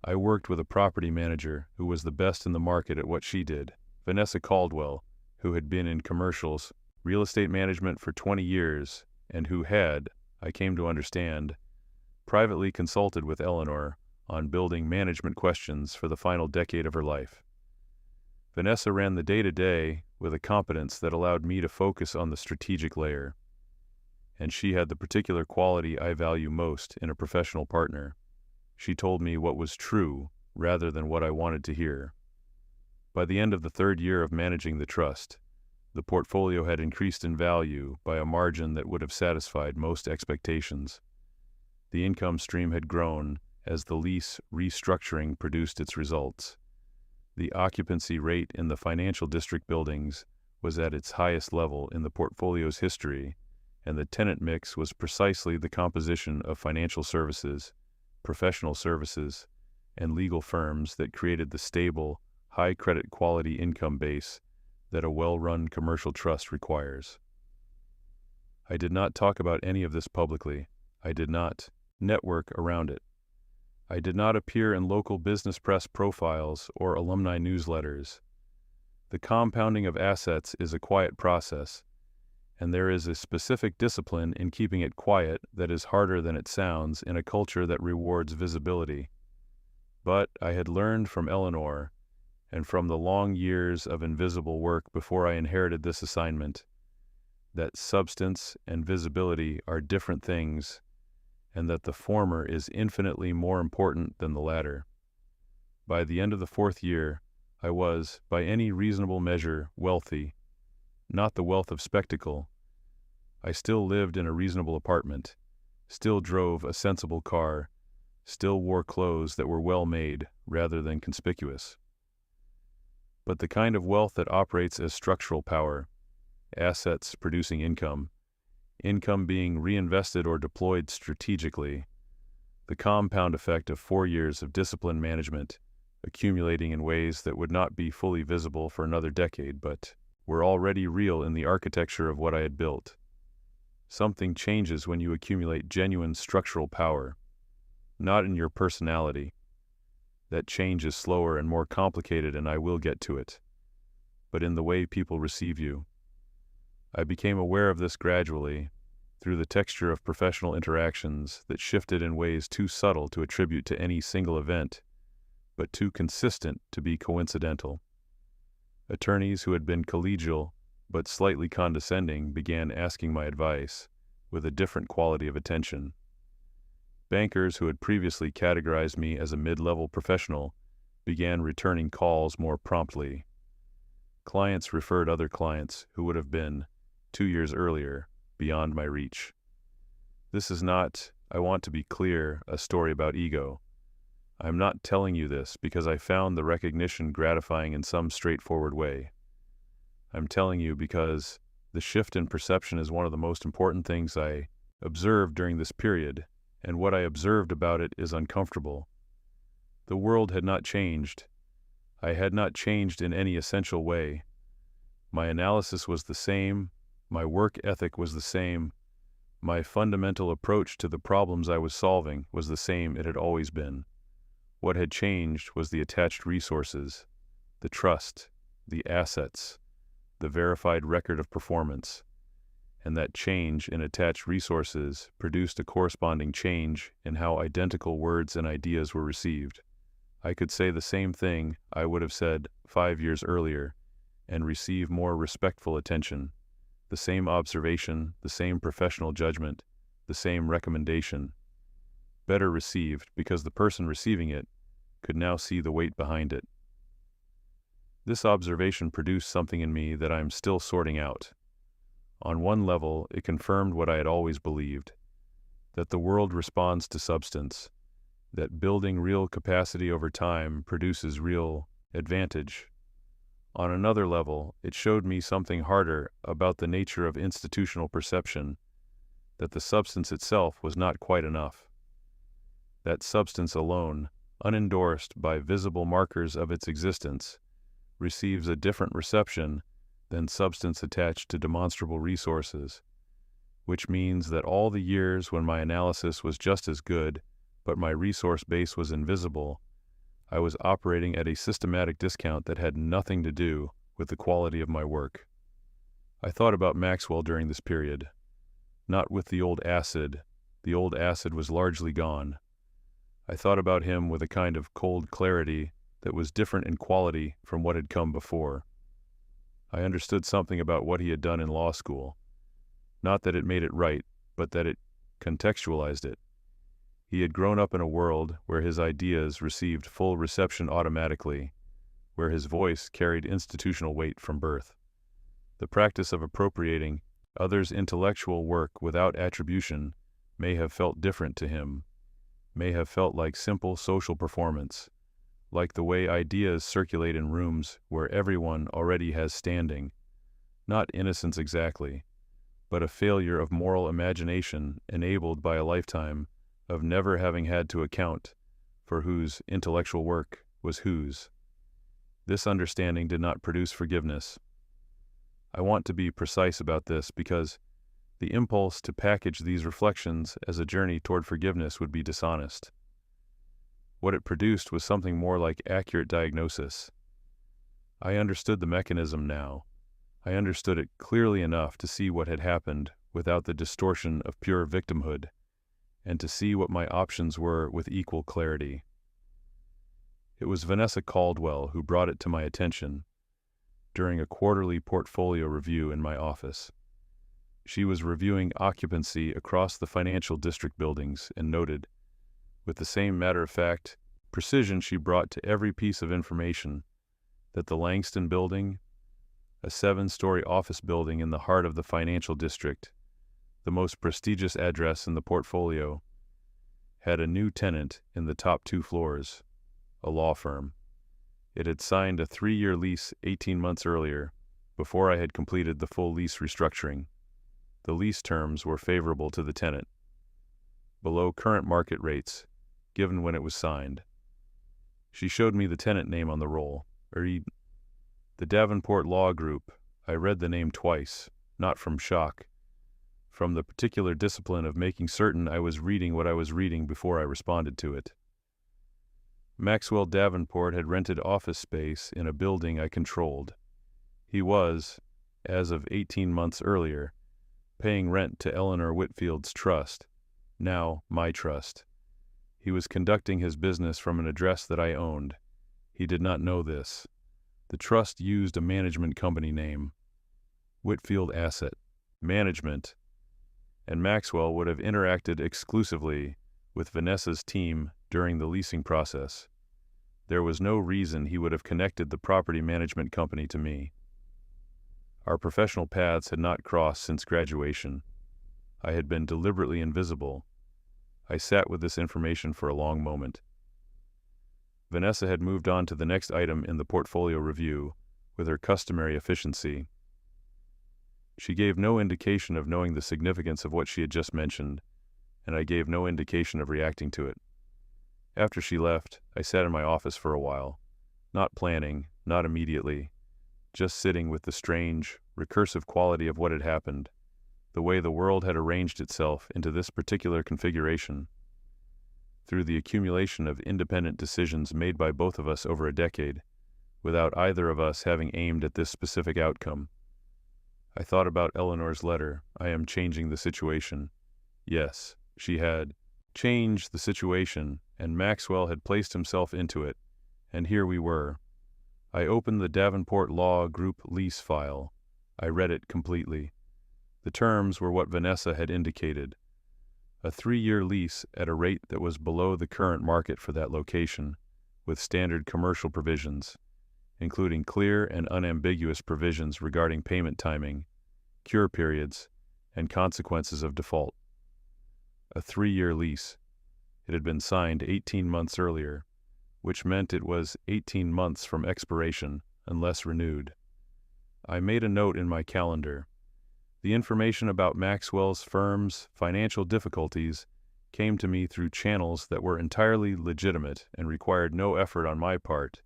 I worked with a property manager who was the best in the market at what she did, Vanessa Caldwell, who had been in commercials, real estate management for 20 years, and who had, I came to understand, privately consulted with Eleanor on building management questions for the final decade of her life. Vanessa ran the day-to-day with a competence that allowed me to focus on the strategic layer, and she had the particular quality I value most in a professional partner. She told me what was true rather than what I wanted to hear. By the end of the third year of managing the trust, the portfolio had increased in value by a margin that would have satisfied most expectations. The income stream had grown as the lease restructuring produced its results. The occupancy rate in the financial district buildings was at its highest level in the portfolio's history, and the tenant mix was precisely the composition of financial services, professional services, and legal firms that created the stable, high credit quality income base that a well-run commercial trust requires. I did not talk about any of this publicly. I did not network around it. I did not appear in local business press profiles or alumni newsletters. The compounding of assets is a quiet process, and there is a specific discipline in keeping it quiet that is harder than it sounds in a culture that rewards visibility. But I had learned from Eleanor, and from the long years of invisible work before I inherited this assignment, that substance and visibility are different things, and that the former is infinitely more important than the latter. By the end of the fourth year, I was, by any reasonable measure, wealthy, not the wealth of spectacle. I still lived in a reasonable apartment, still drove a sensible car, still wore clothes that were well made rather than conspicuous. But the kind of wealth that operates as structural power, assets producing income being reinvested or deployed strategically, the compound effect of 4 years of disciplined management, accumulating in ways that would not be fully visible for another decade, but were already real in the architecture of what I had built. Something changes when you accumulate genuine structural power, not in your personality. That change is slower and more complicated, and I will get to it, but in the way people receive you. I became aware of this gradually, through the texture of professional interactions that shifted in ways too subtle to attribute to any single event, but too consistent to be coincidental. Attorneys who had been collegial but slightly condescending began asking my advice with a different quality of attention. Bankers who had previously categorized me as a mid-level professional began returning calls more promptly. Clients referred other clients who would have been, 2 years earlier, beyond my reach. This is not, I want to be clear, a story about ego. I am not telling you this because I found the recognition gratifying in some straightforward way. I'm telling you because the shift in perception is one of the most important things I observed during this period, and what I observed about it is uncomfortable. The world had not changed. I had not changed in any essential way. My analysis was the same, my work ethic was the same, my fundamental approach to the problems I was solving was the same it had always been. What had changed was the attached resources, the trust, the assets, the verified record of performance, and that change in attached resources produced a corresponding change in how identical words and ideas were received. I could say the same thing I would have said 5 years earlier and receive more respectful attention, the same observation, the same professional judgment, the same recommendation, better received because the person receiving it could now see the weight behind it. This observation produced something in me that I am still sorting out. On one level, it confirmed what I had always believed, that the world responds to substance, that building real capacity over time produces real advantage. On another level, it showed me something harder about the nature of institutional perception, that the substance itself was not quite enough. That substance alone, unendorsed by visible markers of its existence, receives a different reception than substance attached to demonstrable resources, which means that all the years when my analysis was just as good, but my resource base was invisible, I was operating at a systematic discount that had nothing to do with the quality of my work. I thought about Maxwell during this period. Not with the old acid. The old acid was largely gone. I thought about him with a kind of cold clarity that was different in quality from what had come before. I understood something about what he had done in law school. Not that it made it right, but that it contextualized it. He had grown up in a world where his ideas received full reception automatically, where his voice carried institutional weight from birth. The practice of appropriating others' intellectual work without attribution may have felt different to him, may have felt like simple social performance, like the way ideas circulate in rooms where everyone already has standing. Not innocence exactly, but a failure of moral imagination enabled by a lifetime of never having had to account for whose intellectual work was whose. This understanding did not produce forgiveness. I want to be precise about this because the impulse to package these reflections as a journey toward forgiveness would be dishonest. What it produced was something more like accurate diagnosis. I understood the mechanism now. I understood it clearly enough to see what had happened without the distortion of pure victimhood, and to see what my options were with equal clarity. It was Vanessa Caldwell who brought it to my attention during a quarterly portfolio review in my office. She was reviewing occupancy across the financial district buildings and noted, with the same matter-of-fact precision she brought to every piece of information, that the Langston Building, a 7-story office building in the heart of the financial district, the most prestigious address in the portfolio, had a new tenant in the top 2 floors, a law firm. It had signed a 3-year lease 18 months earlier, before I had completed the full lease restructuring. The lease terms were favorable to the tenant, below current market rates, given when it was signed. She showed me the tenant name on the roll, the Davenport Law Group. I read the name twice, not from shock, from the particular discipline of making certain I was reading what I was reading before I responded to it. Maxwell Davenport had rented office space in a building I controlled. He was, as of 18 months earlier, paying rent to Eleanor Whitfield's trust, now my trust. He was conducting his business from an address that I owned. He did not know this. The trust used a management company name, Whitfield Asset Management, and Maxwell would have interacted exclusively with Vanessa's team during the leasing process. There was no reason he would have connected the property management company to me. Our professional paths had not crossed since graduation. I had been deliberately invisible. I sat with this information for a long moment. Vanessa had moved on to the next item in the portfolio review with her customary efficiency. She gave no indication of knowing the significance of what she had just mentioned, and I gave no indication of reacting to it. After she left, I sat in my office for a while, not planning, not immediately, just sitting with the strange, recursive quality of what had happened, the way the world had arranged itself into this particular configuration, through the accumulation of independent decisions made by both of us over a decade, without either of us having aimed at this specific outcome. I thought about Eleanor's letter, "I am changing the situation." Yes, she had changed the situation, and Maxwell had placed himself into it, and here we were. I opened the Davenport Law Group lease file. I read it completely. The terms were what Vanessa had indicated. A 3-year lease at a rate that was below the current market for that location, with standard commercial provisions, including clear and unambiguous provisions regarding payment timing, cure periods, and consequences of default. A 3-year lease. It had been signed 18 months earlier, which meant it was 18 months from expiration, unless renewed. I made a note in my calendar. The information about Maxwell's firm's financial difficulties came to me through channels that were entirely legitimate and required no effort on my part,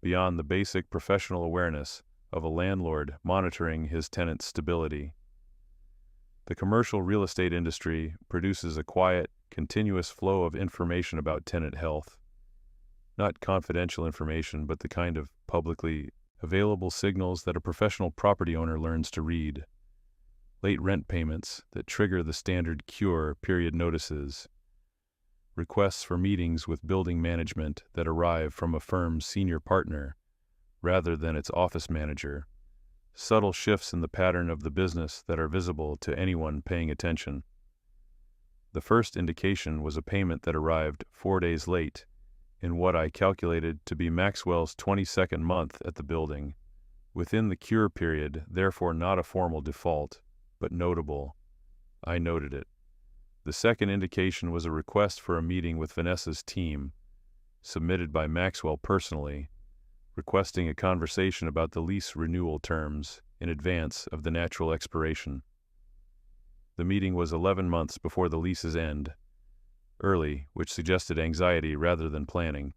beyond the basic professional awareness of a landlord monitoring his tenant's stability. The commercial real estate industry produces a quiet, continuous flow of information about tenant health. Not confidential information, but the kind of publicly available signals that a professional property owner learns to read. Late rent payments that trigger the standard cure period notices. Requests for meetings with building management that arrive from a firm's senior partner rather than its office manager. Subtle shifts in the pattern of the business that are visible to anyone paying attention. The first indication was a payment that arrived 4 days late in what I calculated to be Maxwell's 22nd month at the building. Within the cure period, therefore not a formal default, but notable. I noted it. The second indication was a request for a meeting with Vanessa's team, submitted by Maxwell personally, requesting a conversation about the lease renewal terms in advance of the natural expiration. The meeting was 11 months before the lease's end, early, which suggested anxiety rather than planning.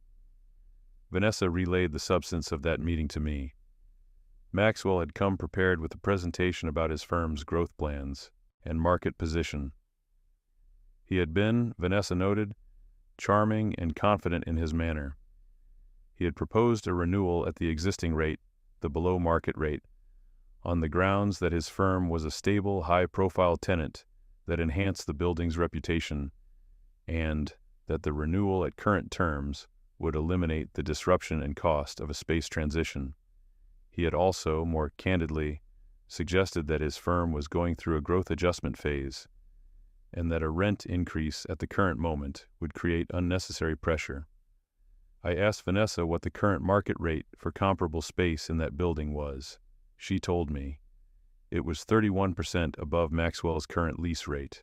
Vanessa relayed the substance of that meeting to me. Maxwell had come prepared with a presentation about his firm's growth plans and market position. He had been, Vanessa noted, charming and confident in his manner. He had proposed a renewal at the existing rate, the below-market rate, on the grounds that his firm was a stable, high-profile tenant that enhanced the building's reputation, and that the renewal at current terms would eliminate the disruption and cost of a space transition. He had also, more candidly, suggested that his firm was going through a growth adjustment phase, and that a rent increase at the current moment would create unnecessary pressure. I asked Vanessa what the current market rate for comparable space in that building was. She told me. It was 31% above Maxwell's current lease rate.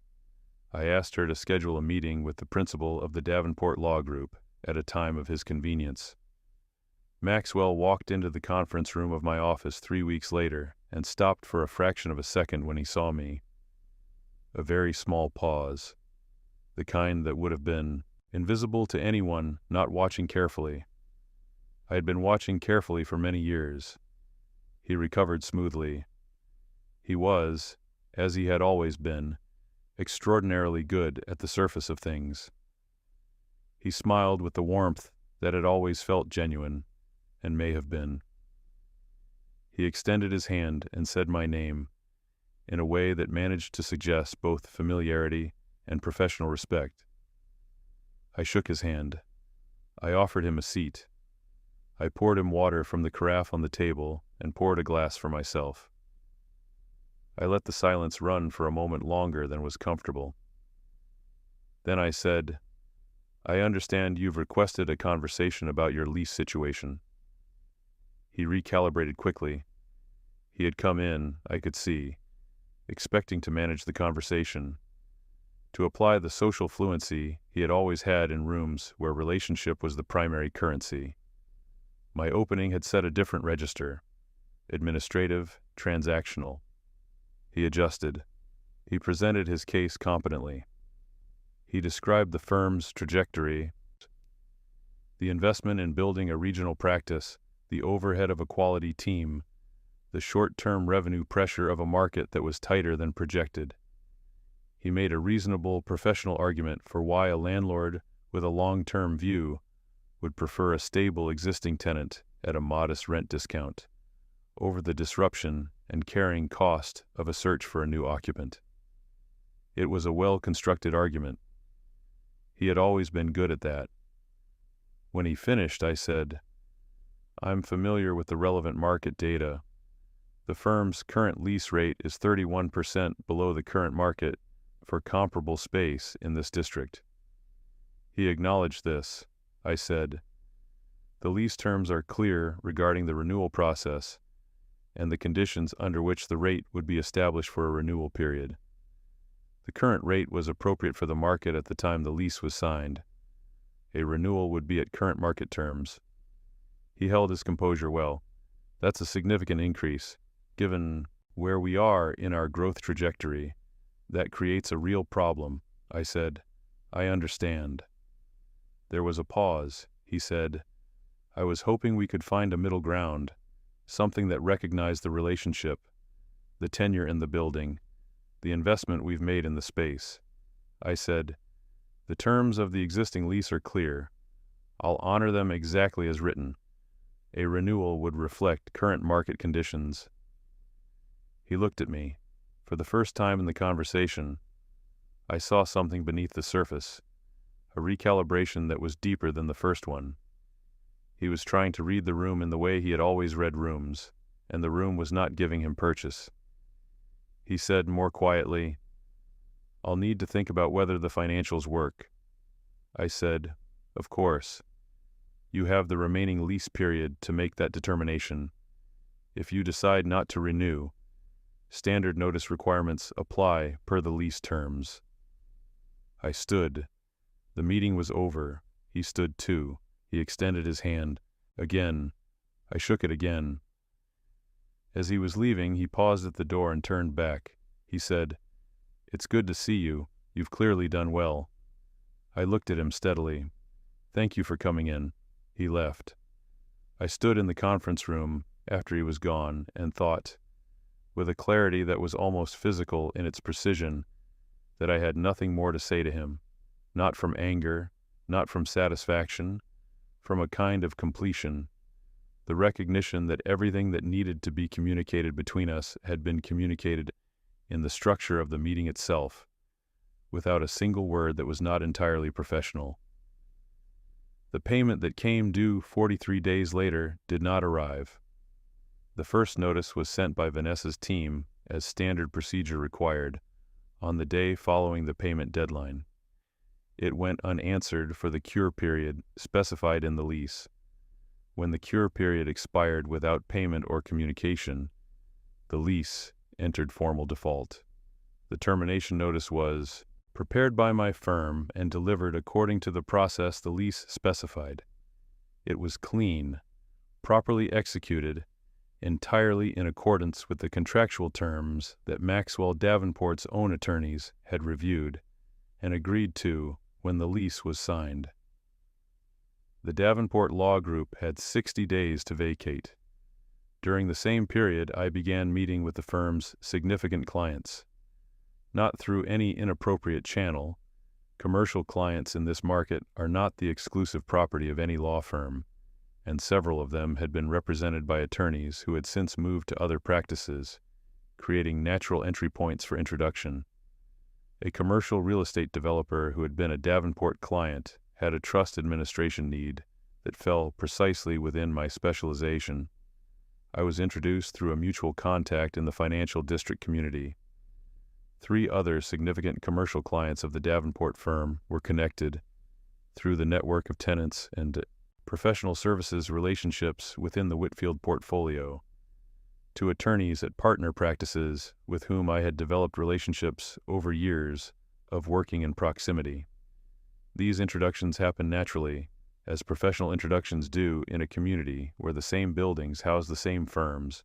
I asked her to schedule a meeting with the principal of the Davenport Law Group at a time of his convenience. Maxwell walked into the conference room of my office 3 weeks later and stopped for a fraction of a second when he saw me. A very small pause, the kind that would have been invisible to anyone not watching carefully. I had been watching carefully for many years. He recovered smoothly. He was, as he had always been, extraordinarily good at the surface of things. He smiled with the warmth that had always felt genuine, and may have been. He extended his hand and said my name, in a way that managed to suggest both familiarity and professional respect. I shook his hand. I offered him a seat. I poured him water from the carafe on the table and poured a glass for myself. I let the silence run for a moment longer than was comfortable. Then I said, "I understand you've requested a conversation about your lease situation." He recalibrated quickly. He had come in, I could see, expecting to manage the conversation, to apply the social fluency he had always had in rooms where relationship was the primary currency. My opening had set a different register, administrative, transactional. He adjusted. He presented his case competently. He described the firm's trajectory, the investment in building a regional practice, the overhead of a quality team, the short-term revenue pressure of a market that was tighter than projected. He made a reasonable professional argument for why a landlord with a long-term view would prefer a stable existing tenant at a modest rent discount over the disruption and carrying cost of a search for a new occupant. It was a well-constructed argument. He had always been good at that. When he finished, I said, "I'm familiar with the relevant market data. The firm's current lease rate is 31% below the current market for comparable space in this district." He acknowledged this. I said, "The lease terms are clear regarding the renewal process and the conditions under which the rate would be established for a renewal period. The current rate was appropriate for the market at the time the lease was signed. A renewal would be at current market terms." He held his composure well. "That's a significant increase. Given where we are in our growth trajectory, that creates a real problem," I said. "I understand." There was a pause. He said, "I was hoping we could find a middle ground, something that recognized the relationship, the tenure in the building, the investment we've made in the space." I said, "The terms of the existing lease are clear. I'll honor them exactly as written. A renewal would reflect current market conditions. He looked at me. For the first time in the conversation, I saw something beneath the surface, a recalibration that was deeper than the first one. He was trying to read the room in the way he had always read rooms, and the room was not giving him purchase. He said more quietly, "I'll need to think about whether the financials work." I said, "Of course. You have the remaining lease period to make that determination. If you decide not to renew, standard notice requirements apply per the lease terms." I stood. The meeting was over. He stood too. He extended his hand. Again. I shook it again. As he was leaving, he paused at the door and turned back. He said, "It's good to see you. You've clearly done well." I looked at him steadily. "Thank you for coming in." He left. I stood in the conference room after he was gone and thought, with a clarity that was almost physical in its precision, that I had nothing more to say to him, not from anger, not from satisfaction, from a kind of completion, the recognition that everything that needed to be communicated between us had been communicated in the structure of the meeting itself, without a single word that was not entirely professional. The payment that came due 43 days later did not arrive. The first notice was sent by Vanessa's team, as standard procedure required, on the day following the payment deadline. It went unanswered for the cure period specified in the lease. When the cure period expired without payment or communication, the lease entered formal default. The termination notice was prepared by my firm and delivered according to the process the lease specified. It was clean, properly executed, entirely in accordance with the contractual terms that Maxwell Davenport's own attorneys had reviewed and agreed to when the lease was signed. The Davenport Law Group had 60 days to vacate. During the same period, I began meeting with the firm's significant clients. Not through any inappropriate channel. Commercial clients in this market are not the exclusive property of any law firm, and several of them had been represented by attorneys who had since moved to other practices, creating natural entry points for introduction. A commercial real estate developer who had been a Davenport client had a trust administration need that fell precisely within my specialization. I was introduced through a mutual contact in the financial district community. 3 other significant commercial clients of the Davenport firm were connected through the network of tenants and professional services relationships within the Whitfield portfolio, to attorneys at partner practices with whom I had developed relationships over years of working in proximity. These introductions happen naturally, as professional introductions do in a community where the same buildings house the same firms,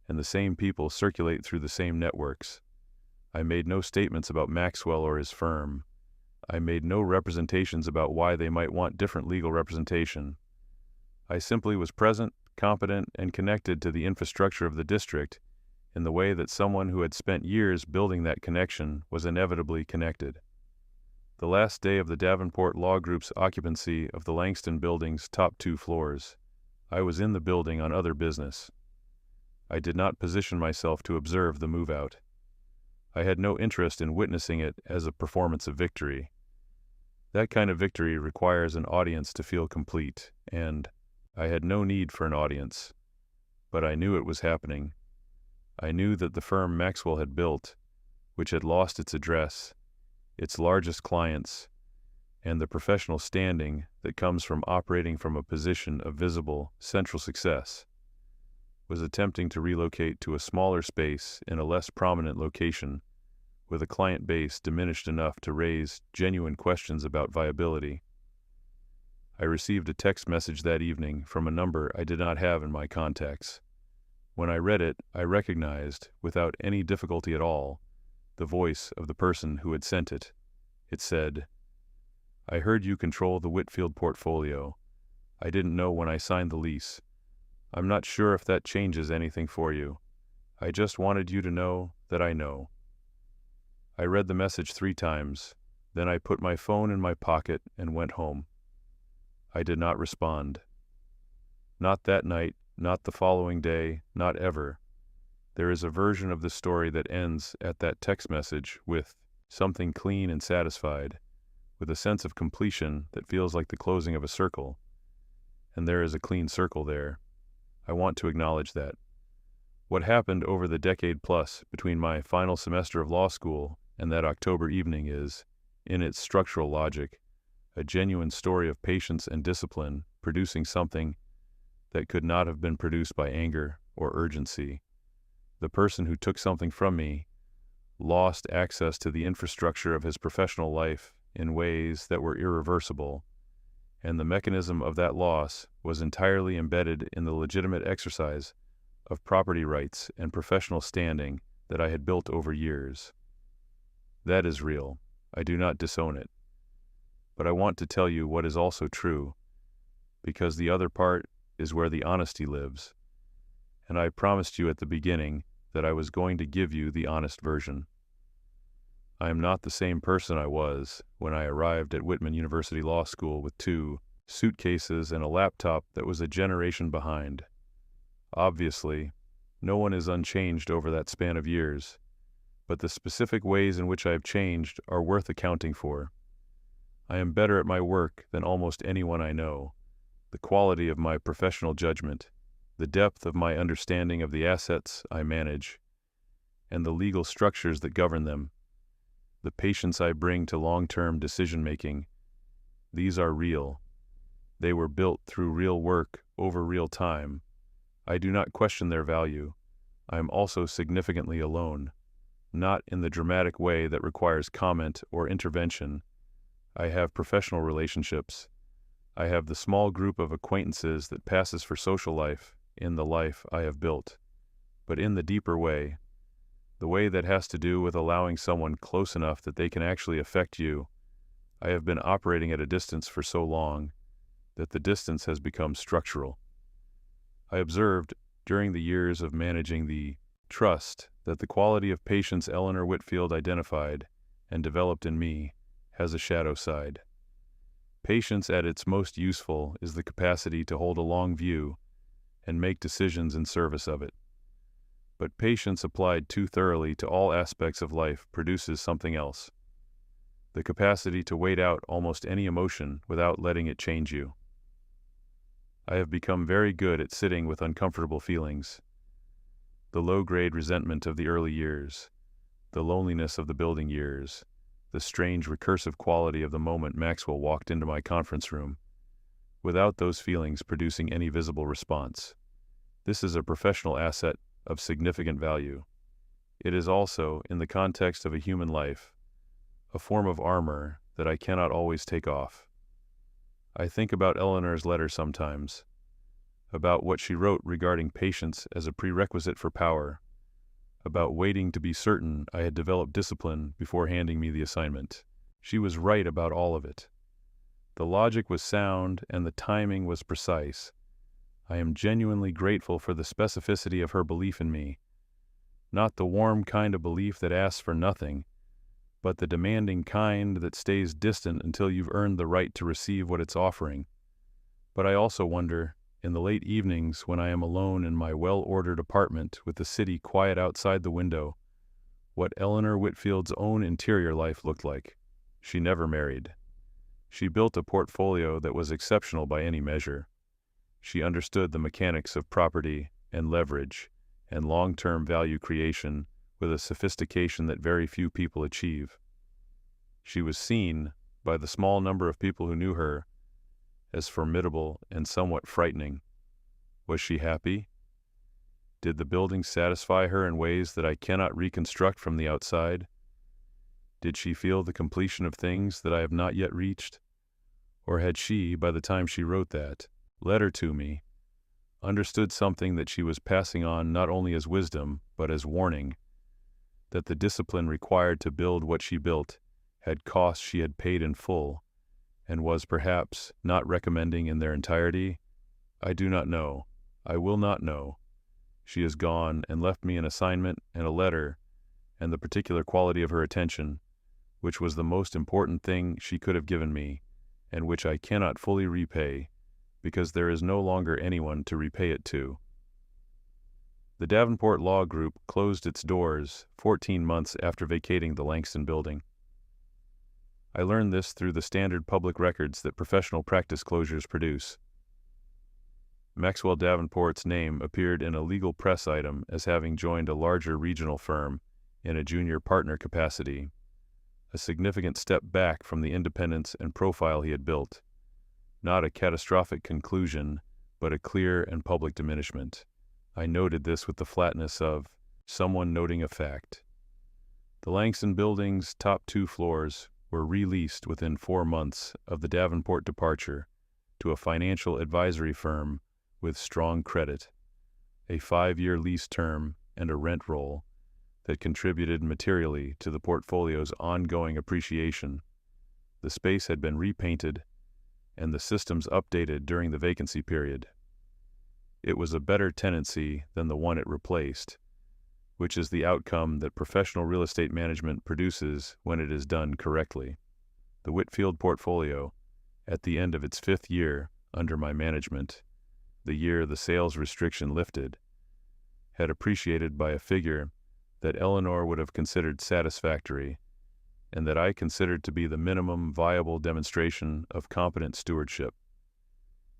and the same people circulate through the same networks. I made no statements about Maxwell or his firm. I made no representations about why they might want different legal representation. I simply was present, competent, and connected to the infrastructure of the district in the way that someone who had spent years building that connection was inevitably connected. The last day of the Davenport Law Group's occupancy of the Langston Building's top 2 floors, I was in the building on other business. I did not position myself to observe the move-out. I had no interest in witnessing it as a performance of victory. That kind of victory requires an audience to feel complete, and I had no need for an audience. But I knew it was happening. I knew that the firm Maxwell had built, which had lost its address, its largest clients, and the professional standing that comes from operating from a position of visible, central success, was attempting to relocate to a smaller space in a less prominent location, with a client base diminished enough to raise genuine questions about viability. I received a text message that evening from a number I did not have in my contacts. When I read it, I recognized, without any difficulty at all, the voice of the person who had sent it. It said, "I heard you control the Whitfield portfolio. I didn't know when I signed the lease. I'm not sure if that changes anything for you. I just wanted you to know that I know." I read the message 3 times. Then I put my phone in my pocket and went home. I did not respond. Not that night, not the following day, not ever. There is a version of the story that ends at that text message with something clean and satisfied, with a sense of completion that feels like the closing of a circle. And there is a clean circle there. I want to acknowledge that. What happened over the decade plus between my final semester of law school and that October evening is, in its structural logic, a genuine story of patience and discipline producing something that could not have been produced by anger or urgency. The person who took something from me lost access to the infrastructure of his professional life in ways that were irreversible, and the mechanism of that loss was entirely embedded in the legitimate exercise of property rights and professional standing that I had built over years. That is real. I do not disown it. But I want to tell you what is also true, because the other part is where the honesty lives. And I promised you at the beginning that I was going to give you the honest version. I am not the same person I was when I arrived at Whitman University Law School with 2 suitcases and a laptop that was a generation behind. Obviously, no one is unchanged over that span of years, but the specific ways in which I have changed are worth accounting for. I am better at my work than almost anyone I know. The quality of my professional judgment, the depth of my understanding of the assets I manage, and the legal structures that govern them, the patience I bring to long-term decision-making, these are real. They were built through real work over real time. I do not question their value. I am also significantly alone, not in the dramatic way that requires comment or intervention. I have professional relationships. I have the small group of acquaintances that passes for social life in the life I have built. But in the deeper way, the way that has to do with allowing someone close enough that they can actually affect you, I have been operating at a distance for so long that the distance has become structural. I observed during the years of managing the trust that the quality of patience Eleanor Whitfield identified and developed in me has a shadow side. Patience at its most useful is the capacity to hold a long view and make decisions in service of it. But patience applied too thoroughly to all aspects of life produces something else: the capacity to wait out almost any emotion without letting it change you. I have become very good at sitting with uncomfortable feelings. The low-grade resentment of the early years, the loneliness of the building years, the strange recursive quality of the moment Maxwell walked into my conference room, without those feelings producing any visible response. This is a professional asset of significant value. It is also, in the context of a human life, a form of armor that I cannot always take off. I think about Eleanor's letter sometimes, about what she wrote regarding patience as a prerequisite for power, about waiting to be certain I had developed discipline before handing me the assignment. She was right about all of it. The logic was sound and the timing was precise. I am genuinely grateful for the specificity of her belief in me, not the warm kind of belief that asks for nothing, but the demanding kind that stays distant until you've earned the right to receive what it's offering. But I also wonder, in the late evenings when I am alone in my well-ordered apartment with the city quiet outside the window, what Eleanor Whitfield's own interior life looked like. She never married. She built a portfolio that was exceptional by any measure. She understood the mechanics of property and leverage and long-term value creation with a sophistication that very few people achieve. She was seen, by the small number of people who knew her, as formidable and somewhat frightening. Was she happy? Did the building satisfy her in ways that I cannot reconstruct from the outside? Did she feel the completion of things that I have not yet reached? Or had she, by the time she wrote that letter to me, understood something that she was passing on not only as wisdom, but as warning, that the discipline required to build what she built had costs she had paid in full, and was perhaps not recommending in their entirety? I do not know. I will not know. She is gone and left me an assignment and a letter, and the particular quality of her attention, which was the most important thing she could have given me, and which I cannot fully repay, because there is no longer anyone to repay it to. The Davenport Law Group closed its doors 14 months after vacating the Langston building. I learned this through the standard public records that professional practice closures produce. Maxwell Davenport's name appeared in a legal press item as having joined a larger regional firm in a junior partner capacity, a significant step back from the independence and profile he had built. Not a catastrophic conclusion, but a clear and public diminishment. I noted this with the flatness of someone noting a fact. The Langston building's top 2 floors were released within 4 months of the Davenport departure to a financial advisory firm with strong credit, a 5-year lease term, and a rent roll that contributed materially to the portfolio's ongoing appreciation. The space had been repainted and the systems updated during the vacancy period. It was a better tenancy than the one it replaced, which is the outcome that professional real estate management produces when it is done correctly. The Whitfield portfolio, at the end of its 5th year under my management, the year the sales restriction lifted, had appreciated by a figure that Eleanor would have considered satisfactory, and that I considered to be the minimum viable demonstration of competent stewardship.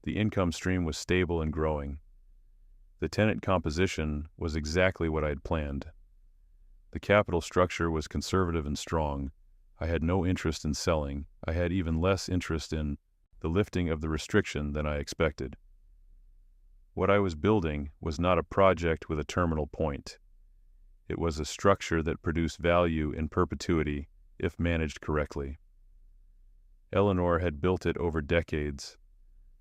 The income stream was stable and growing. The tenant composition was exactly what I had planned. The capital structure was conservative and strong. I had no interest in selling. I had even less interest in the lifting of the restriction than I expected. What I was building was not a project with a terminal point. It was a structure that produced value in perpetuity if managed correctly. Eleanor had built it over decades.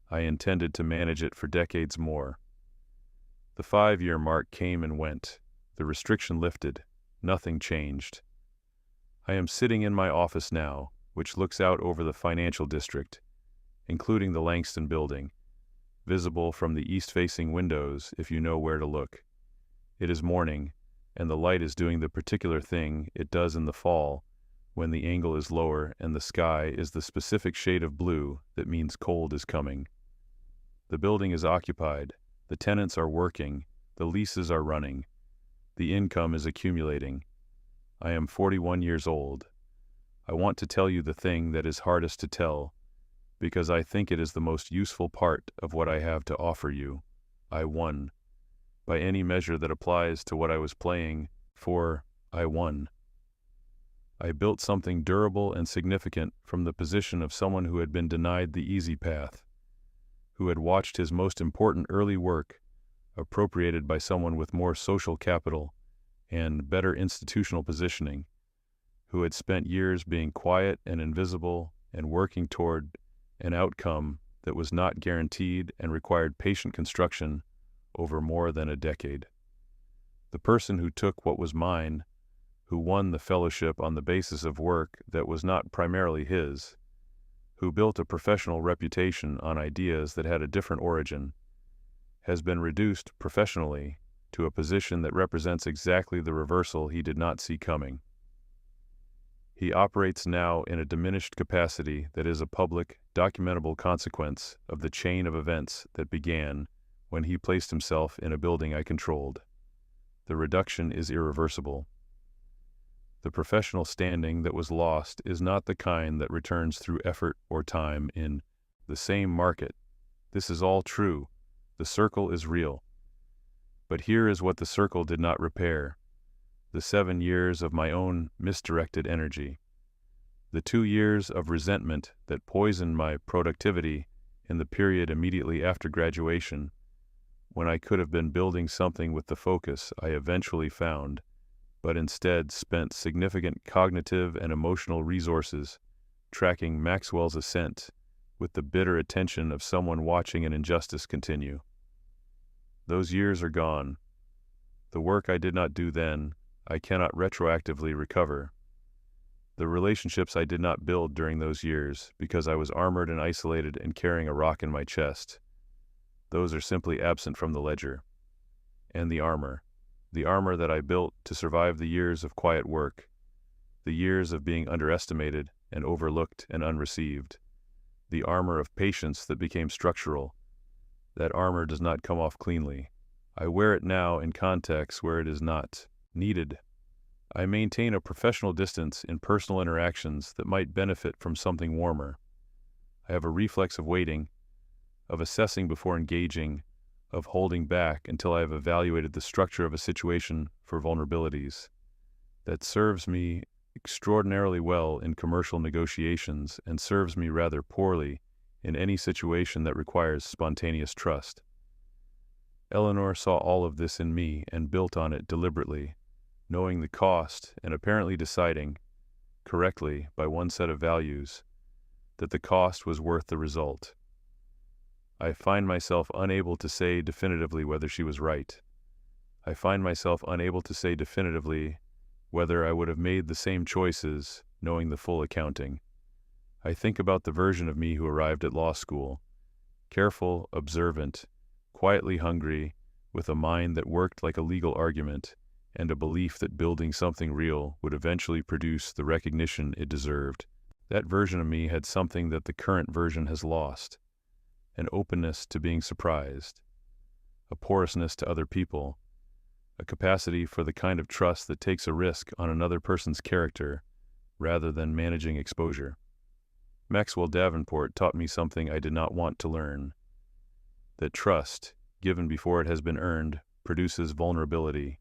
I intended to manage it for decades more. The 5-year mark came and went. The restriction lifted. Nothing changed. I am sitting in my office now, which looks out over the financial district, including the Langston building, visible from the east-facing windows if you know where to look. It is morning, and the light is doing the particular thing it does in the fall when the angle is lower and the sky is the specific shade of blue that means cold is coming. The building is occupied, the tenants are working, the leases are running, the income is accumulating. I am 41 years old. I want to tell you the thing that is hardest to tell, because I think it is the most useful part of what I have to offer you. I won. By any measure that applies to what I was playing for, I won. I built something durable and significant from the position of someone who had been denied the easy path, who had watched his most important early work appropriated by someone with more social capital and better institutional positioning, who had spent years being quiet and invisible and working toward an outcome that was not guaranteed and required patient construction over more than a decade. The person who took what was mine, who won the fellowship on the basis of work that was not primarily his, who built a professional reputation on ideas that had a different origin, has been reduced professionally to a position that represents exactly the reversal he did not see coming. He operates now in a diminished capacity that is a public, documentable consequence of the chain of events that began when he placed himself in a building I controlled. The reduction is irreversible. The professional standing that was lost is not the kind that returns through effort or time in the same market. This is all true. The circle is real. But here is what the circle did not repair: the 7 years of my own misdirected energy, the 2 years of resentment that poisoned my productivity in the period immediately after graduation, when I could have been building something with the focus I eventually found, but instead spent significant cognitive and emotional resources tracking Maxwell's ascent with the bitter attention of someone watching an injustice continue. Those years are gone. The work I did not do then, I cannot retroactively recover. The relationships I did not build during those years because I was armored and isolated and carrying a rock in my chest, those are simply absent from the ledger. And the armor that I built to survive the years of quiet work, the years of being underestimated and overlooked and unreceived, the armor of patience that became structural. That armor does not come off cleanly. I wear it now in contexts where it is not needed. I maintain a professional distance in personal interactions that might benefit from something warmer. I have a reflex of waiting, of assessing before engaging, of holding back until I have evaluated the structure of a situation for vulnerabilities. That serves me extraordinarily well in commercial negotiations and serves me rather poorly in any situation that requires spontaneous trust. Eleanor saw all of this in me and built on it deliberately, knowing the cost and apparently deciding, correctly by one set of values, that the cost was worth the result. I find myself unable to say definitively whether she was right. I find myself unable to say definitively whether I would have made the same choices, knowing the full accounting. I think about the version of me who arrived at law school, careful, observant, quietly hungry, with a mind that worked like a legal argument, and a belief that building something real would eventually produce the recognition it deserved. That version of me had something that the current version has lost: an openness to being surprised, a porousness to other people, a capacity for the kind of trust that takes a risk on another person's character rather than managing exposure. Maxwell Davenport taught me something I did not want to learn: that trust, given before it has been earned, produces vulnerability.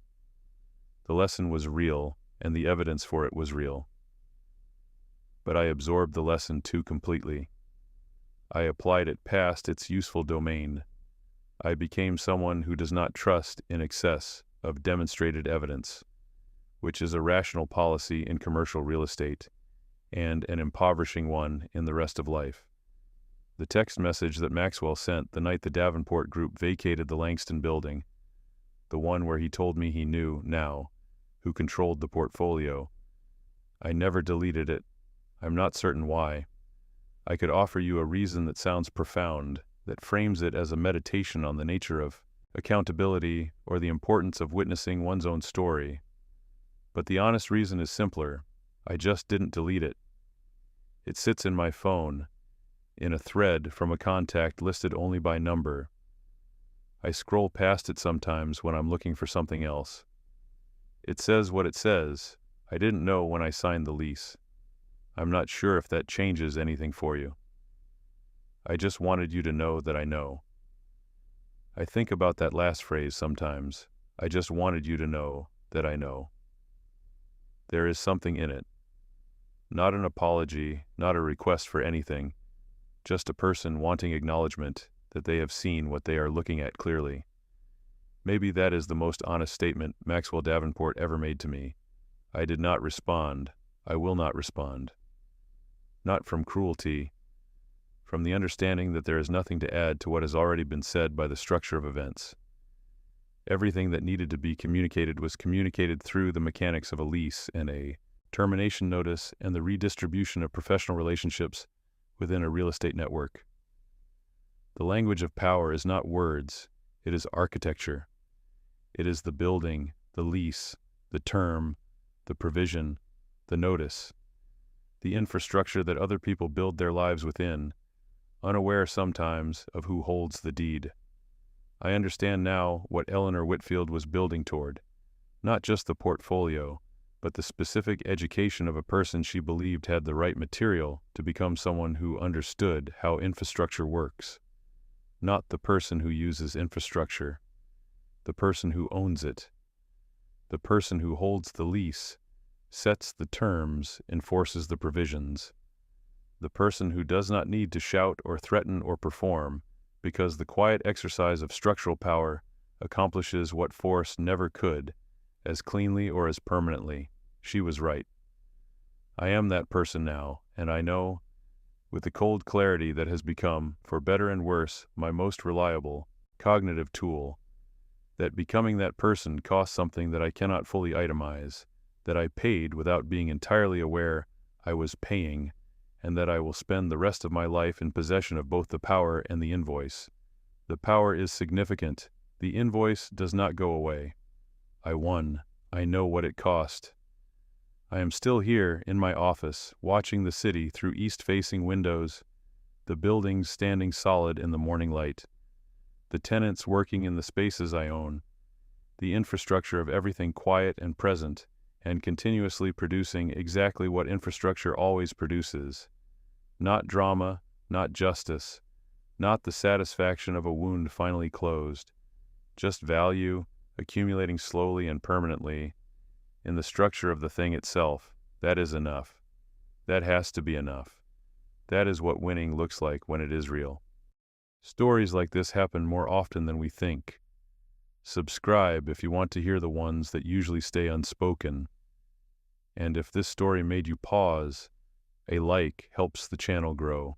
The lesson was real, and the evidence for it was real. But I absorbed the lesson too completely. I applied it past its useful domain. I became someone who does not trust in excess of demonstrated evidence, which is a rational policy in commercial real estate and an impoverishing one in the rest of life. The text message that Maxwell sent the night the Davenport group vacated the Langston building, the one where he told me he knew now who controlled the portfolio, I never deleted it. I'm not certain why. I could offer you a reason that sounds profound, that frames it as a meditation on the nature of accountability or the importance of witnessing one's own story. But the honest reason is simpler. I just didn't delete it. It sits in my phone, in a thread from a contact listed only by number. I scroll past it sometimes when I'm looking for something else. It says what it says. I didn't know when I signed the lease. I'm not sure if that changes anything for you. I just wanted you to know that I know. I think about that last phrase sometimes. I just wanted you to know that I know. There is something in it. Not an apology, not a request for anything, just a person wanting acknowledgement that they have seen what they are looking at clearly. Maybe that is the most honest statement Maxwell Davenport ever made to me. I did not respond. I will not respond. Not from cruelty, from the understanding that there is nothing to add to what has already been said by the structure of events. Everything that needed to be communicated was communicated through the mechanics of a lease and a termination notice and the redistribution of professional relationships within a real estate network. The language of power is not words, it is architecture. It is the building, the lease, the term, the provision, the notice, the infrastructure that other people build their lives within, unaware sometimes of who holds the deed. I understand now what Eleanor Whitfield was building toward, not just the portfolio, but the specific education of a person she believed had the right material to become someone who understood how infrastructure works. Not the person who uses infrastructure, the person who owns it, the person who holds the lease, sets the terms, enforces the provisions, the person who does not need to shout or threaten or perform, because the quiet exercise of structural power accomplishes what force never could, as cleanly or as permanently. She was right. I am that person now, and I know, with the cold clarity that has become, for better and worse, my most reliable, cognitive tool, that becoming that person cost something that I cannot fully itemize, that I paid without being entirely aware I was paying, and that I will spend the rest of my life in possession of both the power and the invoice. The power is significant. The invoice does not go away. I won. I know what it cost. I am still here in my office, watching the city through east-facing windows, the buildings standing solid in the morning light, the tenants working in the spaces I own, the infrastructure of everything quiet and present, and continuously producing exactly what infrastructure always produces. Not drama, not justice, not the satisfaction of a wound finally closed, just value, accumulating slowly and permanently, in the structure of the thing itself. That is enough. That has to be enough. That is what winning looks like when it is real. Stories like this happen more often than we think. Subscribe if you want to hear the ones that usually stay unspoken. And if this story made you pause, a like helps the channel grow.